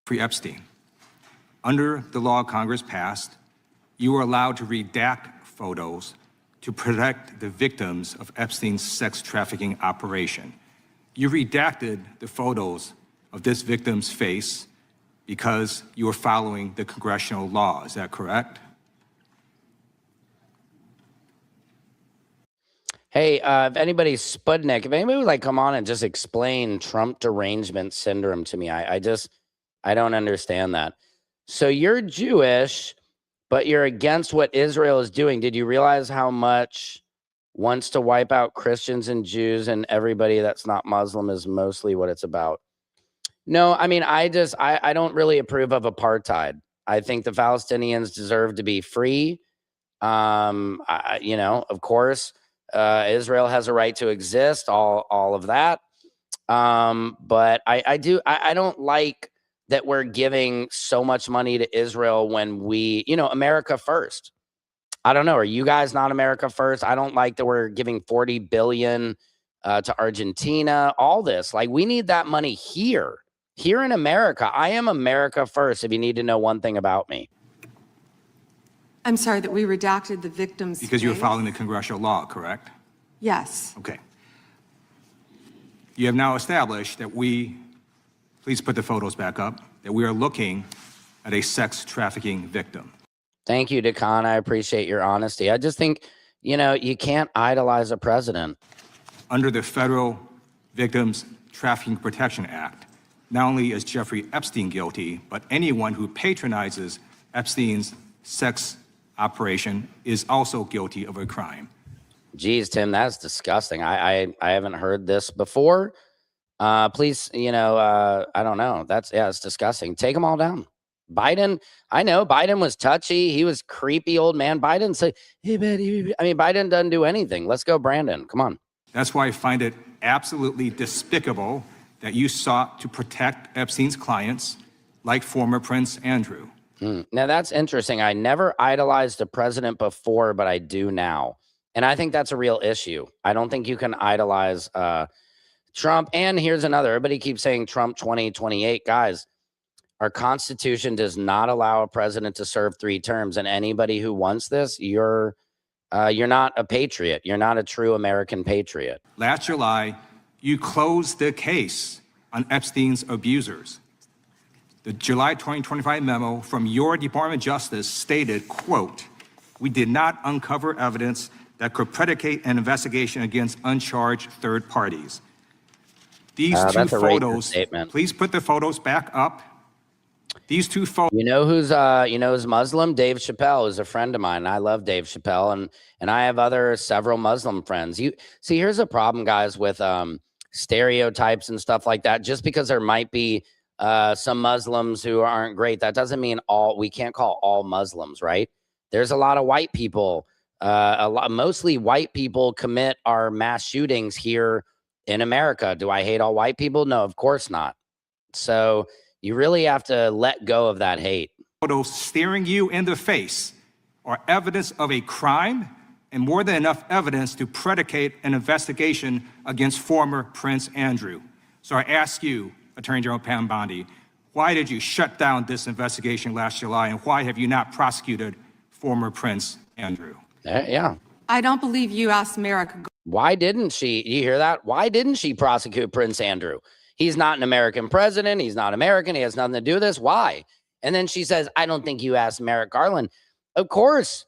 Jeffrey Epstein. Under the law Congress passed, you were allowed to redact photos to protect the victims of Epstein's sex trafficking operation. You redacted the photos of this victim's face because you were following the congressional law. Is that correct? Hey, if anybody's Sputnik, if anybody would come on and just explain Trump derangement syndrome to me, I don't understand that. So you're Jewish, but you're against what Israel is doing. Did you realize how much wants to wipe out Christians and Jews and everybody that's not Muslim is mostly what it's about? No, I mean, I don't really approve of apartheid. I think the Palestinians deserve to be free. Of course, Israel has a right to exist, all of that. But I don't like that we're giving so much money to Israel when America first. I don't know. Are you guys not America first? I don't like that we're giving 40 billion to Argentina, all this. We need that money here in America. I am America first, if you need to know one thing about me. I'm sorry that we redacted the victim's Because you were face. following the congressional law, correct? Yes. Okay. You have now established that please put the photos back up, that we are looking at a sex trafficking victim. Thank you, Dekan. I appreciate your honesty. I just think, you can't idolize a president. Under the Federal Victims Trafficking Protection Act, not only is Jeffrey Epstein guilty, but anyone who patronizes Epstein's sex operation is also guilty of a crime. Geez, Tim, that's disgusting. I haven't heard this before. Please, I don't know. It's disgusting. Take them all down. Biden, I know Biden was touchy. He was creepy old man. Biden said, Biden doesn't do anything. Let's go, Brandon. Come on. That's why I find it absolutely despicable that you sought to protect Epstein's clients like former Prince Andrew. Now, that's interesting. I never idolized a president before, but I do now. And I think that's a real issue. I don't think you can idolize Trump. And here's another. Everybody keeps saying Trump 2028. Guys, our Constitution does not allow a president to serve 3 terms. And anybody who wants this, you're not a patriot. You're not a true American patriot. Last July, you closed the case on Epstein's abusers. The July 2025 memo from your Department of Justice stated, quote, "We did not uncover evidence that could predicate an investigation against uncharged third parties." These two That's a racist photos, statement. please put the photos back up. These two photos. You know who's Muslim? Dave Chappelle is a friend of mine. I love Dave Chappelle, and I have several Muslim friends. You see, here's a problem, guys, with stereotypes and stuff like that. Just because there might be some Muslims who aren't great, that doesn't mean we can't call all Muslims, right? There's a lot of white people, mostly white people commit our mass shootings here in America. Do I hate all white people? No, of course not. So you really have to let go of that hate. Photos staring you in the face are evidence of a crime and more than enough evidence to predicate an investigation against former Prince Andrew. So I ask you, Attorney General Pam Bondi, why did you shut down this investigation last July, and why have you not prosecuted former Prince Andrew? Yeah. I don't believe you asked Merrick. Why didn't she? You hear that? Why didn't she prosecute Prince Andrew? He's not an American president. He's not American. He has nothing to do with this. Why? And then she says, I don't think you asked Merrick Garland. Of course.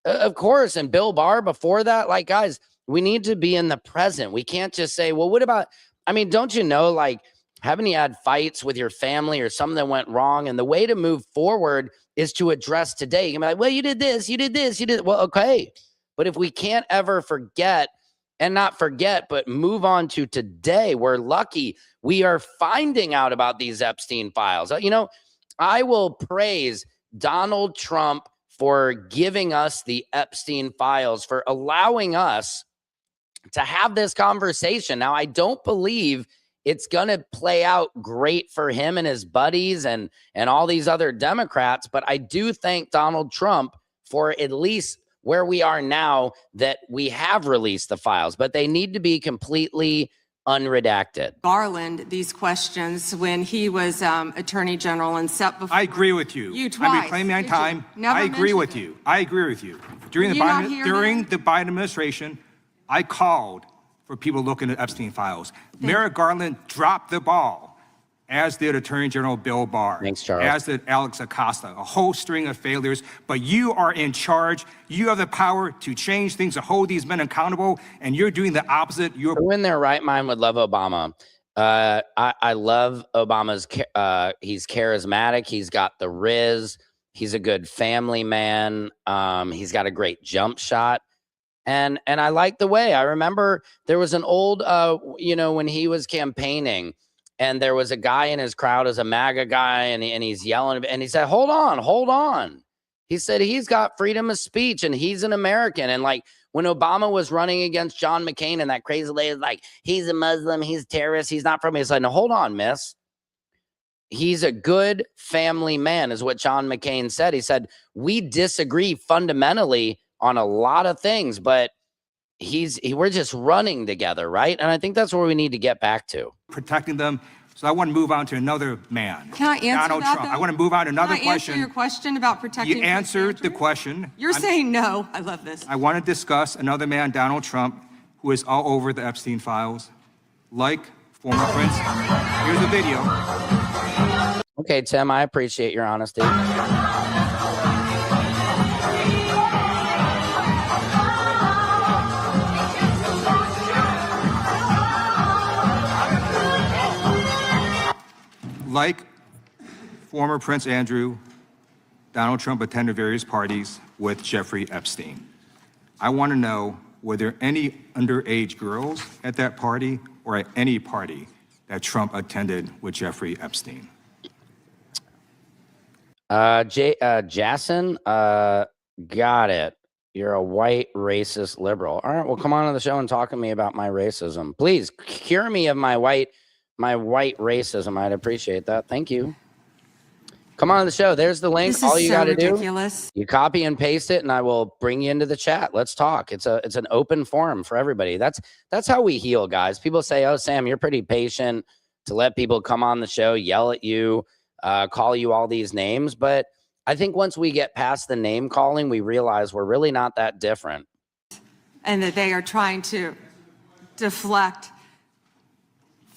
And Bill Barr before that. Like, guys, we need to be in the present. We can't just say, well, what about, don't you know, like, haven't you had fights with your family or something that went wrong? And the way to move forward is to address today. You can be like, well, you did this, you did this, you did. Well, okay. But if we can't ever forget, and not forget, but move on to today, we're lucky we are finding out about these Epstein files. I will praise Donald Trump for giving us the Epstein files, for allowing us to have this conversation. Now, I don't believe it's going to play out great for him and his buddies and all these other Democrats, but I do thank Donald Trump for at least where we are now, that we have released the files, but they need to be completely unredacted. Garland these questions when he was Attorney General and set before. I agree with you. You twice. I'm reclaiming my time. Never I agree with mentioned you. I agree with you. During Were the you not here then? the Biden administration, I called for people looking at Epstein files. Merrick Garland dropped the ball, as did Attorney General Bill Barr. Thanks, Charles. As did Alex Acosta. A whole string of failures. But you are in charge. You have the power to change things, to hold these men accountable, and you're doing the opposite. Who in their right mind would love Obama? I love Obama's. He's charismatic. He's got the riz. He's a good family man. He's got a great jump shot. And I like the way. I remember there was an old, when he was campaigning, and there was a guy in his crowd as a Maga guy, and he's yelling, and he said, hold on. He said, he's got freedom of speech and he's an American. And like when Obama was running against John McCain and that crazy lady, like, he's a Muslim, he's a terrorist, he's not from me. It's like, no, hold on, miss. He's a good family man, is what John McCain said. He said, we disagree fundamentally on a lot of things, but we're just running together, right? And I think that's where we need to get back to. Protecting them. So I want to move on to another man. Can I answer Donald that, Trump. though? I want to move on to another Can I answer question. your question about protecting? You answered the Andrew? question. You're saying no. I love this. I want to discuss another man, Donald Trump, who is all over the Epstein files, like former Prince. Here's a video. Okay, Tim, I appreciate your honesty. Like former Prince Andrew, Donald Trump attended various parties with Jeffrey Epstein. I want to know, were there any underage girls at that party or at any party that Trump attended with Jeffrey Epstein? Jason, got it. You're a white racist liberal. All right, well, come on to the show and talk to me about my racism. Please cure me of my white racism. I'd appreciate that. Thank you. Come on to the show. There's the link. This All is you so got to do, ridiculous. you copy and paste it, and I will bring you into the chat. Let's talk. It's an open forum for everybody. That's how we heal, guys. People say, "Oh, Sam, you're pretty patient to let people come on the show, yell at you, call you all these names." But I think once we get past the name calling, we realize we're really not that different. And that they are trying to deflect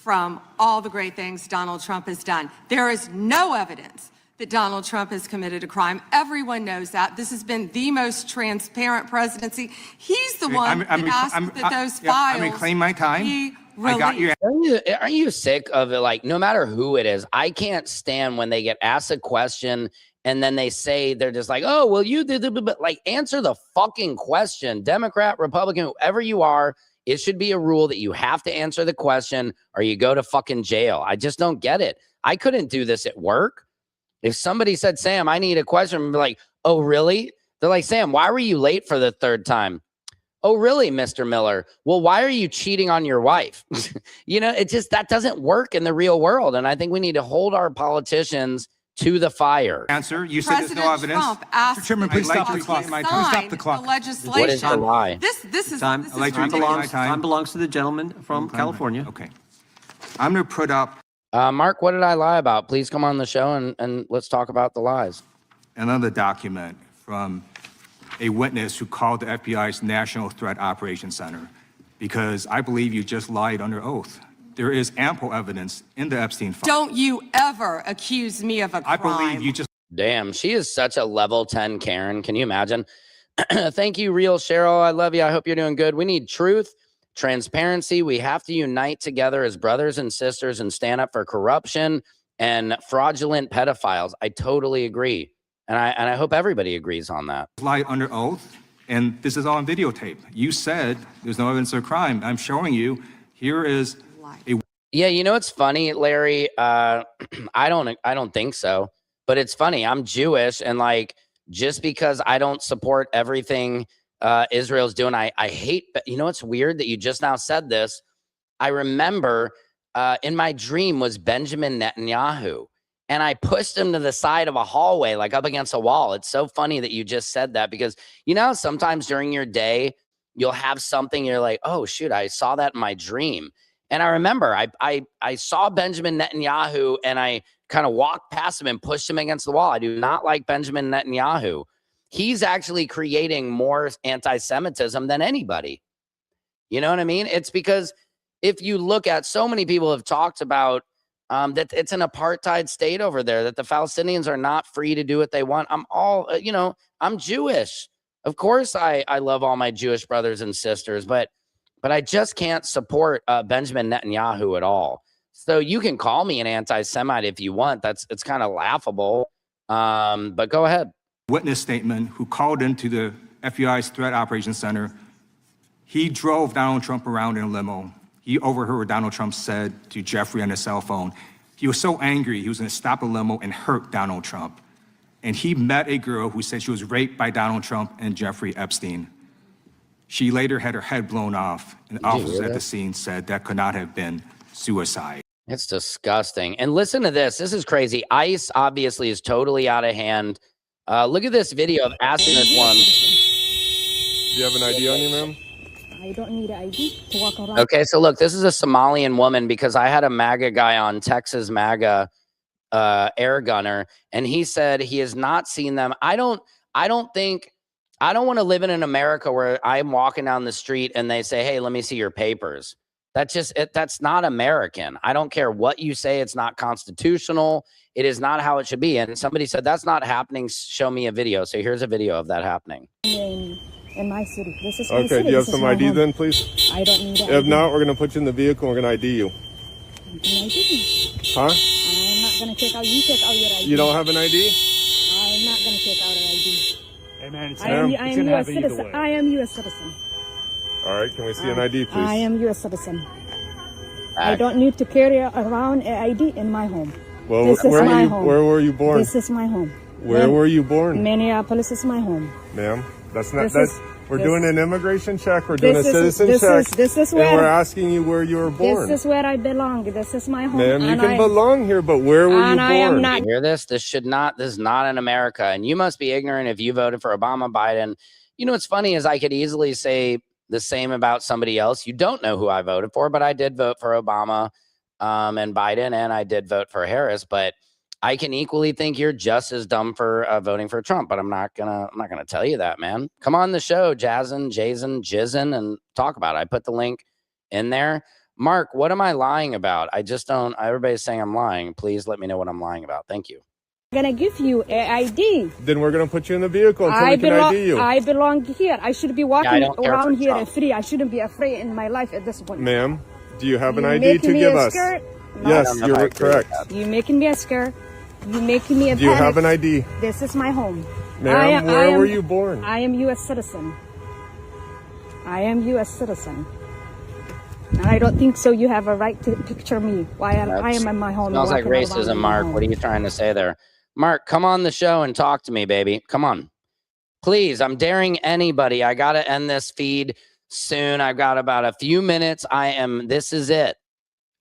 from all the great things Donald Trump has done. There is no evidence that Donald Trump has committed a crime. Everyone knows that. This has been the most transparent presidency. He's the one that asked that those files I'm reclaiming my time. be I got your released. Aren't you sick of it? Like, no matter who it is, I can't stand when they get asked a question and then they say, they're just like, oh, well, you did, but like, answer the fucking question. Democrat, Republican, whoever you are, it should be a rule that you have to answer the question or you go to fucking jail. I just don't get it. I couldn't do this at work. If somebody said, Sam, I need a question, I'd be like, oh, really? They're like, Sam, why were you late for the third time? Oh, really, Mr. Miller? Well, why are you cheating on your wife? You know, it just, that doesn't work in the real world. And I think we need to hold our politicians to the fire. answer. You said there's President no evidence. Trump asked Mr. Chairman, please the stop the Congress clock. to My time. sign Stop the clock. the legislation. What is the lie? This is Time, this I'd like is to take ridiculous. my time. time belongs to the gentleman from California. Okay. I'm going to put up Mark, what did I lie about? Please come on the show and let's talk about the lies. another document from a witness who called the FBI's National Threat Operations Center because I believe you just lied under oath. There is ample evidence in the Epstein file. Don't you ever accuse me of a crime. I believe you just Damn, she is such a level 10 Karen. Can you imagine? Thank you, Real Cheryl. I love you. I hope you're doing good. We need truth, transparency. We have to unite together as brothers and sisters and stand up for corruption and fraudulent pedophiles. I totally agree. And I hope everybody agrees on that. lied under oath, and this is all on videotape. You said there's no evidence of a crime. I'm showing you. Here is a Yeah, you know what's funny, Larry? I don't think so. But it's funny. I'm Jewish, and like just because I don't support everything Israel's doing, I hate. You know what's weird that you just now said this? I remember in my dream was Benjamin Netanyahu, and I pushed him to the side of a hallway, like up against a wall. It's so funny that you just said that because you know sometimes during your day you'll have something you're like, oh shoot, I saw that in my dream. And I remember I saw Benjamin Netanyahu and I kind of walked past him and pushed him against the wall. I do not like Benjamin Netanyahu. He's actually creating more anti-Semitism than anybody. You know what I mean? It's because if you look at so many people have talked about that it's an apartheid state over there, that the Palestinians are not free to do what they want. I'm Jewish. Of course, I love all my Jewish brothers and sisters, but I just can't support Benjamin Netanyahu at all. So you can call me an anti-Semite if you want. It's kind of laughable. But go ahead. witness statement who called into the FBI's Threat Operations Center. He drove Donald Trump around in a limo. He overheard what Donald Trump said to Jeffrey on his cell phone. He was so angry, he was going to stop a limo and hurt Donald Trump. And he met a girl who said she was raped by Donald Trump and Jeffrey Epstein. She later had her head blown off, and officers at the scene said that could not have been suicide. It's disgusting. And listen to this. This is crazy. ICE obviously is totally out of hand. Look at this video of asking this one. Do you have an ID on you, ma'am? I don't need an ID to walk around. Okay, so look, this is a Somalian woman because I had a MAGA guy on, Texas MAGA air gunner, and he said he has not seen them. I don't want to live in an America where I'm walking down the street and they say, hey, let me see your papers. That's not American. I don't care what you say. It's not constitutional. It is not how it should be. And somebody said, that's not happening. Show me a video. So here's a video of that happening. In my city. This is my Okay, city. do you have This is some my ID home. then, please? I don't need an If ID. not, we're going to put you in the vehicle and we're going to ID you. An ID. Huh? I'm not going to take out. You take out your ID. You don't have an ID? I'm not going to take out an ID. Hey man, it's I am gonna U.S. happen either citizen. way. I am U.S. citizen. All right, can we see an ID, please? I am U.S. citizen. I don't need to carry around an ID in my home. Well, This is my home. Where were you born? This is my home. Where were you born, Minneapolis is my home. ma'am? That's not. This is- We're this- doing an immigration check. We're doing a This is- citizen this check. is- this is and we're where- asking you where you were born. This is where I belong. This is my home. Ma'am, you and can belong here, but where were you born? I am not. Hear this? This is not in America. And you must be ignorant if you voted for Obama, Biden. You know, what's funny is I could easily say the same about somebody else. You don't know who I voted for, but I did vote for Obama and Biden, and I did vote for Harris. But I can equally think you're just as dumb for voting for Trump. But I'm not gonna tell you that, man. Come on the show, Jason, and talk about it. I put the link in there. Mark, what am I lying about? I just don't. Everybody's saying I'm lying. Please let me know what I'm lying about. Thank you. I'm gonna give you an ID. Then we're gonna put you in the vehicle until we can ID you. I belong here. I should be walking don't care around for here Trump. free. I shouldn't be afraid in my life at this point. Ma'am, do you have an You ID making to me give a us? skirt? No. Yes, I don't know if I you're agree with correct. that. You making me a skirt. You making me a Do you panic. have an ID? This is my home. Ma'am, where were you born? I am U.S. citizen. I am U.S. citizen. And I don't think so. You have a right to picture me. Why I am in my home. Smells like walking around racism, in my Mark. home. What are you trying to say there? Mark, come on the show and talk to me, baby. Come on. Please, I'm daring anybody. I got to end this feed soon. I've got about a few minutes. This is it.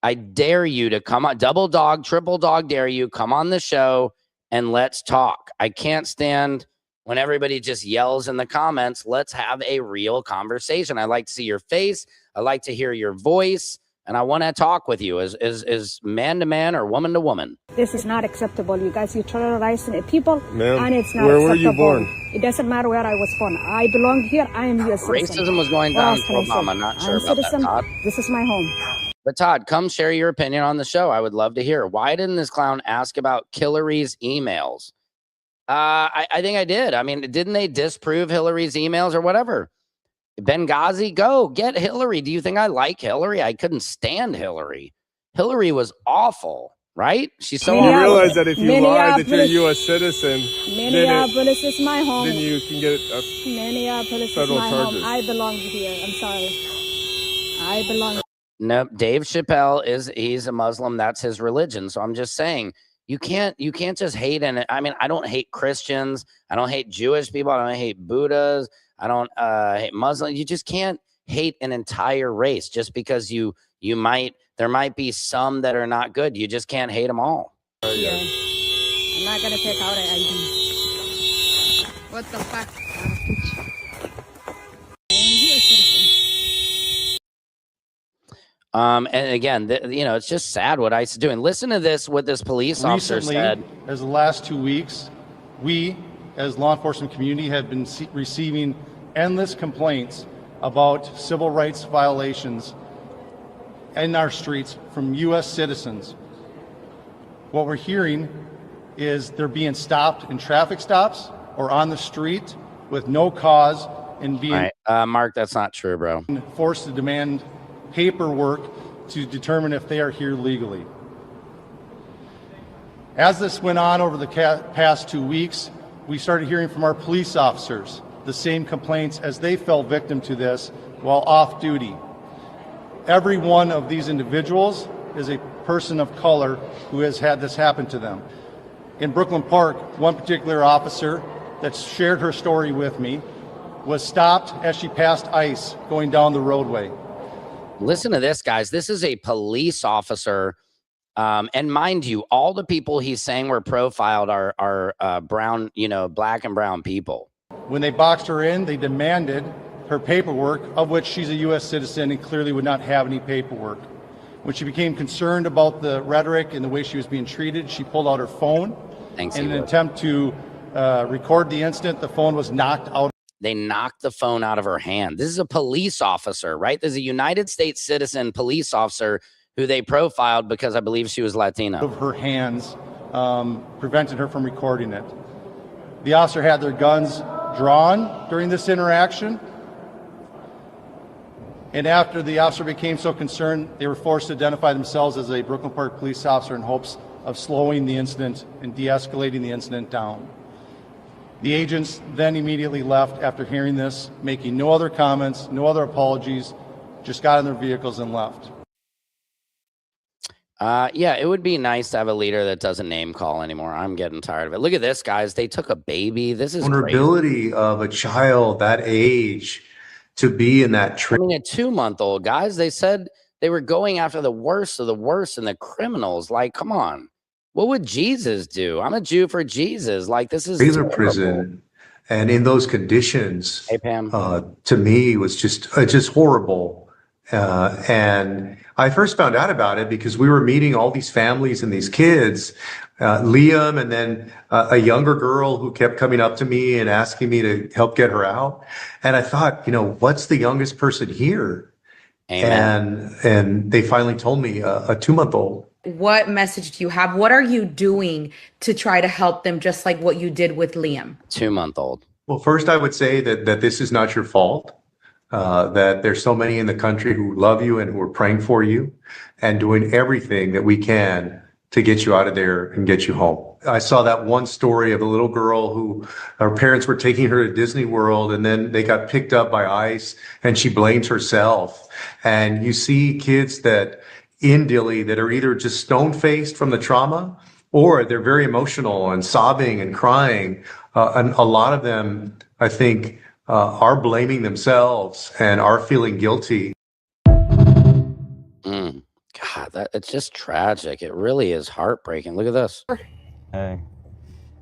I dare you to come on, double dog, triple dog dare you, come on the show and let's talk. I can't stand when everybody just yells in the comments. Let's have a real conversation. I like to see your face. I like to hear your voice. And I want to talk with you as man to man or woman to woman. This is not acceptable. You guys, you're terrorizing people. Ma'am, And it's not where acceptable. were you born? It doesn't matter where I was born. I belong here. I am U.S. citizen. Racism was going What down else for can I say? Obama. Not sure I'm about citizen. that, Todd. This is my home. But Todd, come share your opinion on the show. I would love to hear. Why didn't this clown ask about Hillary's emails? I think I did. I mean, didn't they disprove Hillary's emails or whatever? Benghazi, go get Hillary. Do you think I like Hillary? I couldn't stand Hillary. Hillary was awful, right? She's so You awful. realize that if you lie that you're a Minneapolis- U.S. citizen, Minneapolis is my home. then you can get Minneapolis is federal my charges. home. I belong here. I'm sorry. I belong. No, Dave Chappelle he's a Muslim. That's his religion. So I'm just saying you can't just hate. And I mean, I don't hate Christians. I don't hate Jewish people. I don't hate Buddhas. I don't hate Muslims. You just can't hate an entire race just because there might be some that are not good. You just can't hate them all. Here. I'm not gonna take out an ID. What the fuck? And again, it's just sad what ICE is doing. Listen to this, what this police officer Recently, said. as the last 2 weeks, we, as law enforcement community, have been receiving endless complaints about civil rights violations in our streets from U.S. citizens. What we're hearing is they're being stopped in traffic stops or on the street with no cause and being All right, Mark, that's not true, bro. forced to demand paperwork to determine if they are here legally. As this went on over the past 2 weeks, we started hearing from our police officers the same complaints as they fell victim to this while off duty. Every one of these individuals is a person of color who has had this happen to them. In Brooklyn Park, one particular officer that shared her story with me was stopped as she passed ICE going down the roadway. Listen to this, guys. This is a police officer. And mind you, all the people he's saying were profiled are brown, black and brown people. When they boxed her in, they demanded her paperwork, of which she's a U.S. citizen and clearly would not have any paperwork. When she became concerned about the rhetoric and the way she was being treated, she pulled out her phone. Thanks, In he an would. attempt to record the incident, the phone was knocked out. They knocked the phone out of her hand. This is a police officer, right? There's a United States citizen police officer who they profiled because I believe she was Latina. Of her hands, prevented her from recording it. The officer had their guns drawn during this interaction. And after the officer became so concerned, they were forced to identify themselves as a Brooklyn Park police officer in hopes of slowing the incident and de-escalating the incident down. The agents then immediately left after hearing this, making no other comments, no other apologies, just got in their vehicles and left. Yeah, it would be nice to have a leader that doesn't name call anymore. I'm getting tired of it. Look at this, guys. They took a baby. This is vulnerability of a child that age to be in that crazy. I mean, a 2-month-old, guys. They said they were going after the worst of the worst and the criminals. Like, come on. What would Jesus do? I'm a Jew for Jesus. Like, this is trailer prison, and in those conditions, hey, Pam. To me was just horrible. And I first found out about it because we were meeting all these families and these kids, Liam, and then a younger girl who kept coming up to me and asking me to help get her out. And I thought, what's the youngest person here? Amen. And they finally told me a 2-month-old. What message do you have? What are you doing to try to help them, just like what you did with Liam? 2-month-old. Well, first, I would say that this is not your fault, that there's so many in the country who love you and who are praying for you and doing everything that we can to get you out of there and get you home. I saw that one story of a little girl who her parents were taking her to Disney World and then they got picked up by ICE and she blames herself. And you see kids that in Dilley that are either just stone-faced from the trauma or they're very emotional and sobbing and crying. And a lot of them, I think, are blaming themselves and are feeling guilty. God, it's just tragic. It really is heartbreaking. Look at this. Hey,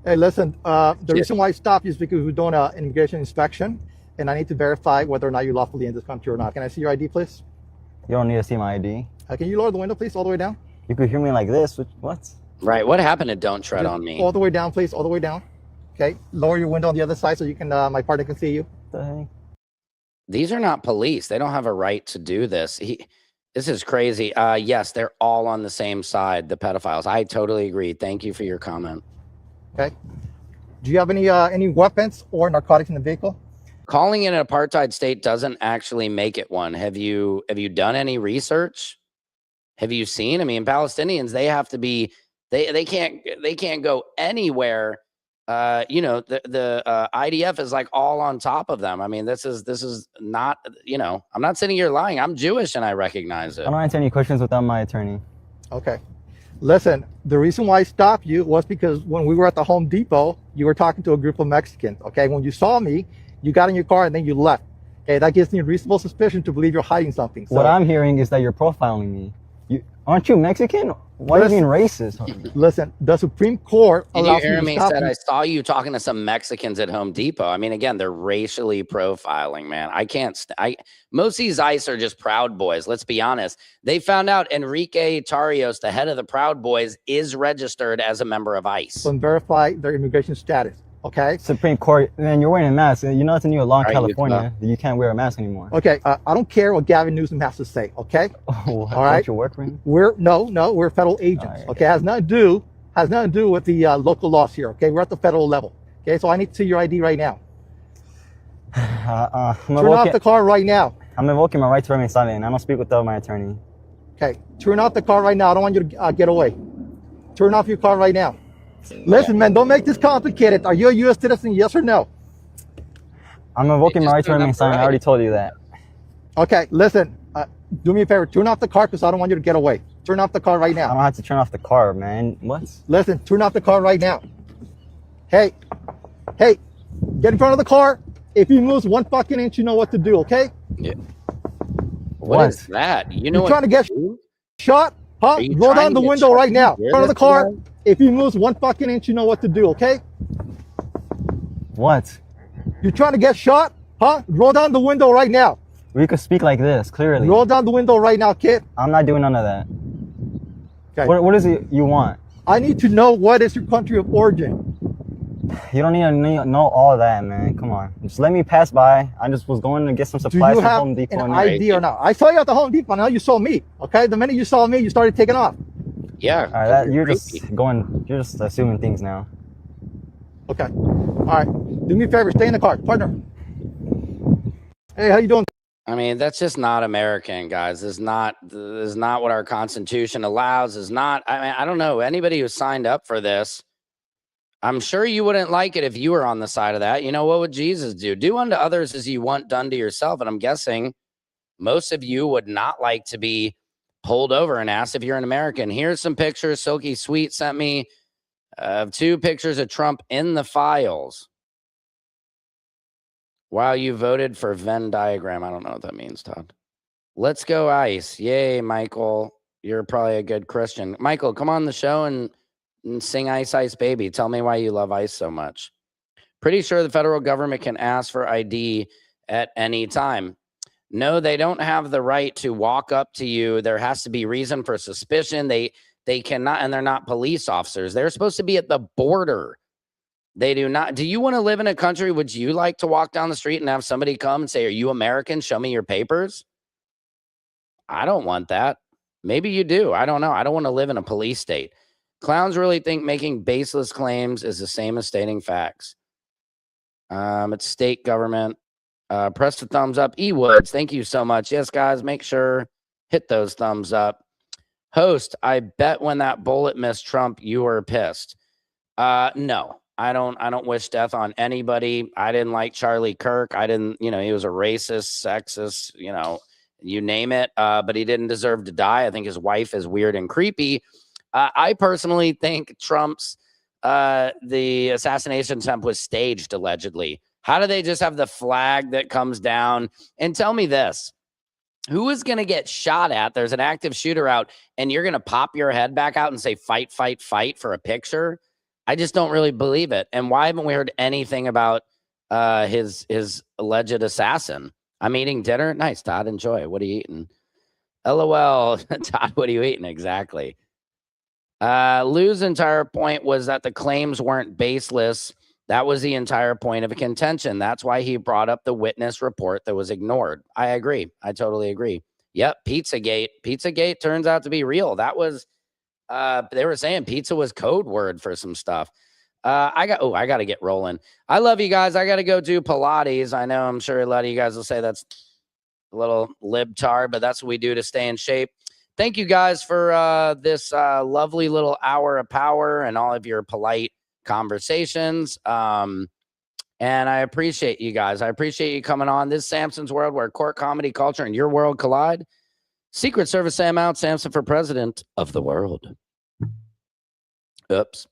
listen, the reason why I stopped you is because we're doing an immigration inspection, and I need to verify whether or not you're lawfully in this country or not. Can I see your ID, please? You don't need to see my ID. Can you lower the window, please, all the way down? You could hear me like this. What? Right. What happened to Don't Tread Just on Me? all the way down, please, all the way down. Okay, lower your window on the other side so you can, my partner can see you. The heck? These are not police. They don't have a right to do this. This is crazy. Yes, they're all on the same side, the pedophiles. I totally agree. Thank you for your comment. Okay. Do you have any weapons or narcotics in the vehicle? Calling it an apartheid state doesn't actually make it one. Have you done any research? Have you seen? I mean, Palestinians, they have to be, they can't go anywhere. The IDF is like all on top of them. I mean, this is not, I'm not sitting here lying. I'm Jewish and I recognize it. I don't answer any questions without my attorney. Okay. Listen, the reason why I stopped you was because when we were at the Home Depot, you were talking to a group of Mexicans. Okay. When you saw me, you got in your car and then you left. Okay. That gives me reasonable suspicion to believe you're hiding something. So, what I'm hearing is that you're profiling me. Aren't you Mexican? Why are you being racist? Listen, the Supreme Court Did you allows hear me me to stop said you. I saw you talking to some Mexicans at Home Depot. I mean, again, they're racially profiling, man. I can't. Most of these ICE are just Proud Boys. Let's be honest. They found out Enrique Tarrios, the head of the Proud Boys, is registered as a member of ICE. And verify their immigration status. Okay. Supreme Court, man, you're wearing a mask. You know it's a new law in California that you can't wear a mask anymore. Okay. I don't care what Gavin Newsom has to say. Okay. Oh, all right. You work for him? We're federal agents. Right. Okay. Has nothing to do with the local laws here. Okay. We're at the federal level. Okay. So I need to see your ID right now. Turn off the car right now. I'm invoking my right to remain silent. I don't speak without my attorney. Okay. Turn off the car right now. I don't want you to get away. Turn off your car right now. Listen, man, don't make this complicated. Are you a U.S. citizen, yes or no? I'm invoking my right to remain silent. I already told you that. Okay, listen, do me a favor. Turn off the car because I don't want you to get away. Turn off the car right now. I don't have to turn off the car, man. What? Listen, turn off the car right now. Hey, get in front of the car. If he moves 1 fucking inch, you know what to do, okay? Yeah. What is that? You know You're trying to get shot? Huh? Roll down the window right now. In front of the car. If he moves 1 fucking inch, you know what to do, okay? What? You're trying to get shot? Huh? Roll down the window right now. We could speak like this, clearly. Roll down the window right now, kid. I'm not doing none of that. Okay. What is it you want? I need to know what is your country of origin. You don't need to know all that, man. Come on. Just let me pass by. I just was going to get some supplies from Home Depot. Do you have an ID or not? I saw you at the Home Depot. Now you saw me, okay? The minute you saw me, you started taking off. Yeah. All right, you're just assuming things now. Okay. All right. Do me a favor, stay in the car, partner. Hey, how you doing? I mean, that's just not American, guys. This is not what our Constitution allows. I don't know. Anybody who signed up for this, I'm sure you wouldn't like it if you were on the side of that. You know, what would Jesus do? Do unto others as you want done to yourself. And I'm guessing most of you would not like to be pulled over and asked if you're an American. Here's some pictures. Silky Sweet sent me 2 pictures of Trump in the files. Wow, you voted for Venn diagram. I don't know what that means, Todd. Let's go ICE. Yay, Michael. You're probably a good Christian. Michael, come on the show and sing Ice Ice Baby. Tell me why you love ICE so much. Pretty sure the federal government can ask for ID at any time. No, they don't have the right to walk up to you. There has to be reason for suspicion. They cannot, and they're not police officers. They're supposed to be at the border. They do not. Do you want to live in a country? Would you like to walk down the street and have somebody come and say, "Are you American? Show me your papers"? I don't want that. Maybe you do. I don't know. I don't want to live in a police state. Clowns really think making baseless claims is the same as stating facts. It's state government. Press the thumbs up. E-Woods, thank you so much. Yes, guys, make sure hit those thumbs up. Host, I bet when that bullet missed Trump, you were pissed. No, I don't wish death on anybody. I didn't like Charlie Kirk. I didn't, he was a racist, sexist, you name it. But he didn't deserve to die. I think his wife is weird and creepy. I personally think Trump's the assassination attempt was staged, allegedly. How do they just have the flag that comes down? And tell me this. Who is going to get shot at? There's an active shooter out, and you're going to pop your head back out and say, fight, fight, fight for a picture? I just don't really believe it. And why haven't we heard anything about his alleged assassin? I'm eating dinner. Nice, Todd. Enjoy. What are you eating? LOL. Todd, what are you eating? Exactly. Lou's entire point was that the claims weren't baseless. That was the entire point of a contention. That's why he brought up the witness report that was ignored. I agree. I totally agree. Yep. Pizzagate. Pizzagate turns out to be real. That was, they were saying pizza was code word for some stuff. I got to get rolling. I love you guys. I got to go do Pilates. I know I'm sure a lot of you guys will say that's a little libtard, but that's what we do to stay in shape. Thank you guys for this lovely little hour of power and all of your polite conversations. And I appreciate you guys. I appreciate you coming on. This is Samson's World, where court, comedy, culture, and your world collide. Secret Service Sam out. Samson for president of the world. Oops.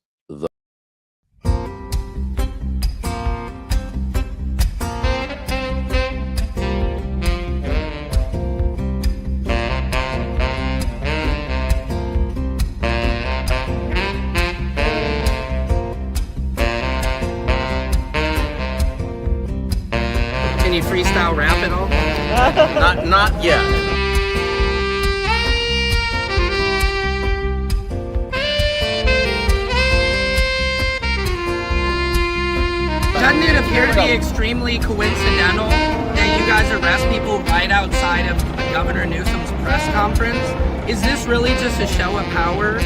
Can you freestyle rap at all? Not yet. Doesn't it appear to be extremely coincidental that you guys arrest people right outside of Governor Newsom's press conference? Is this really just a show of power?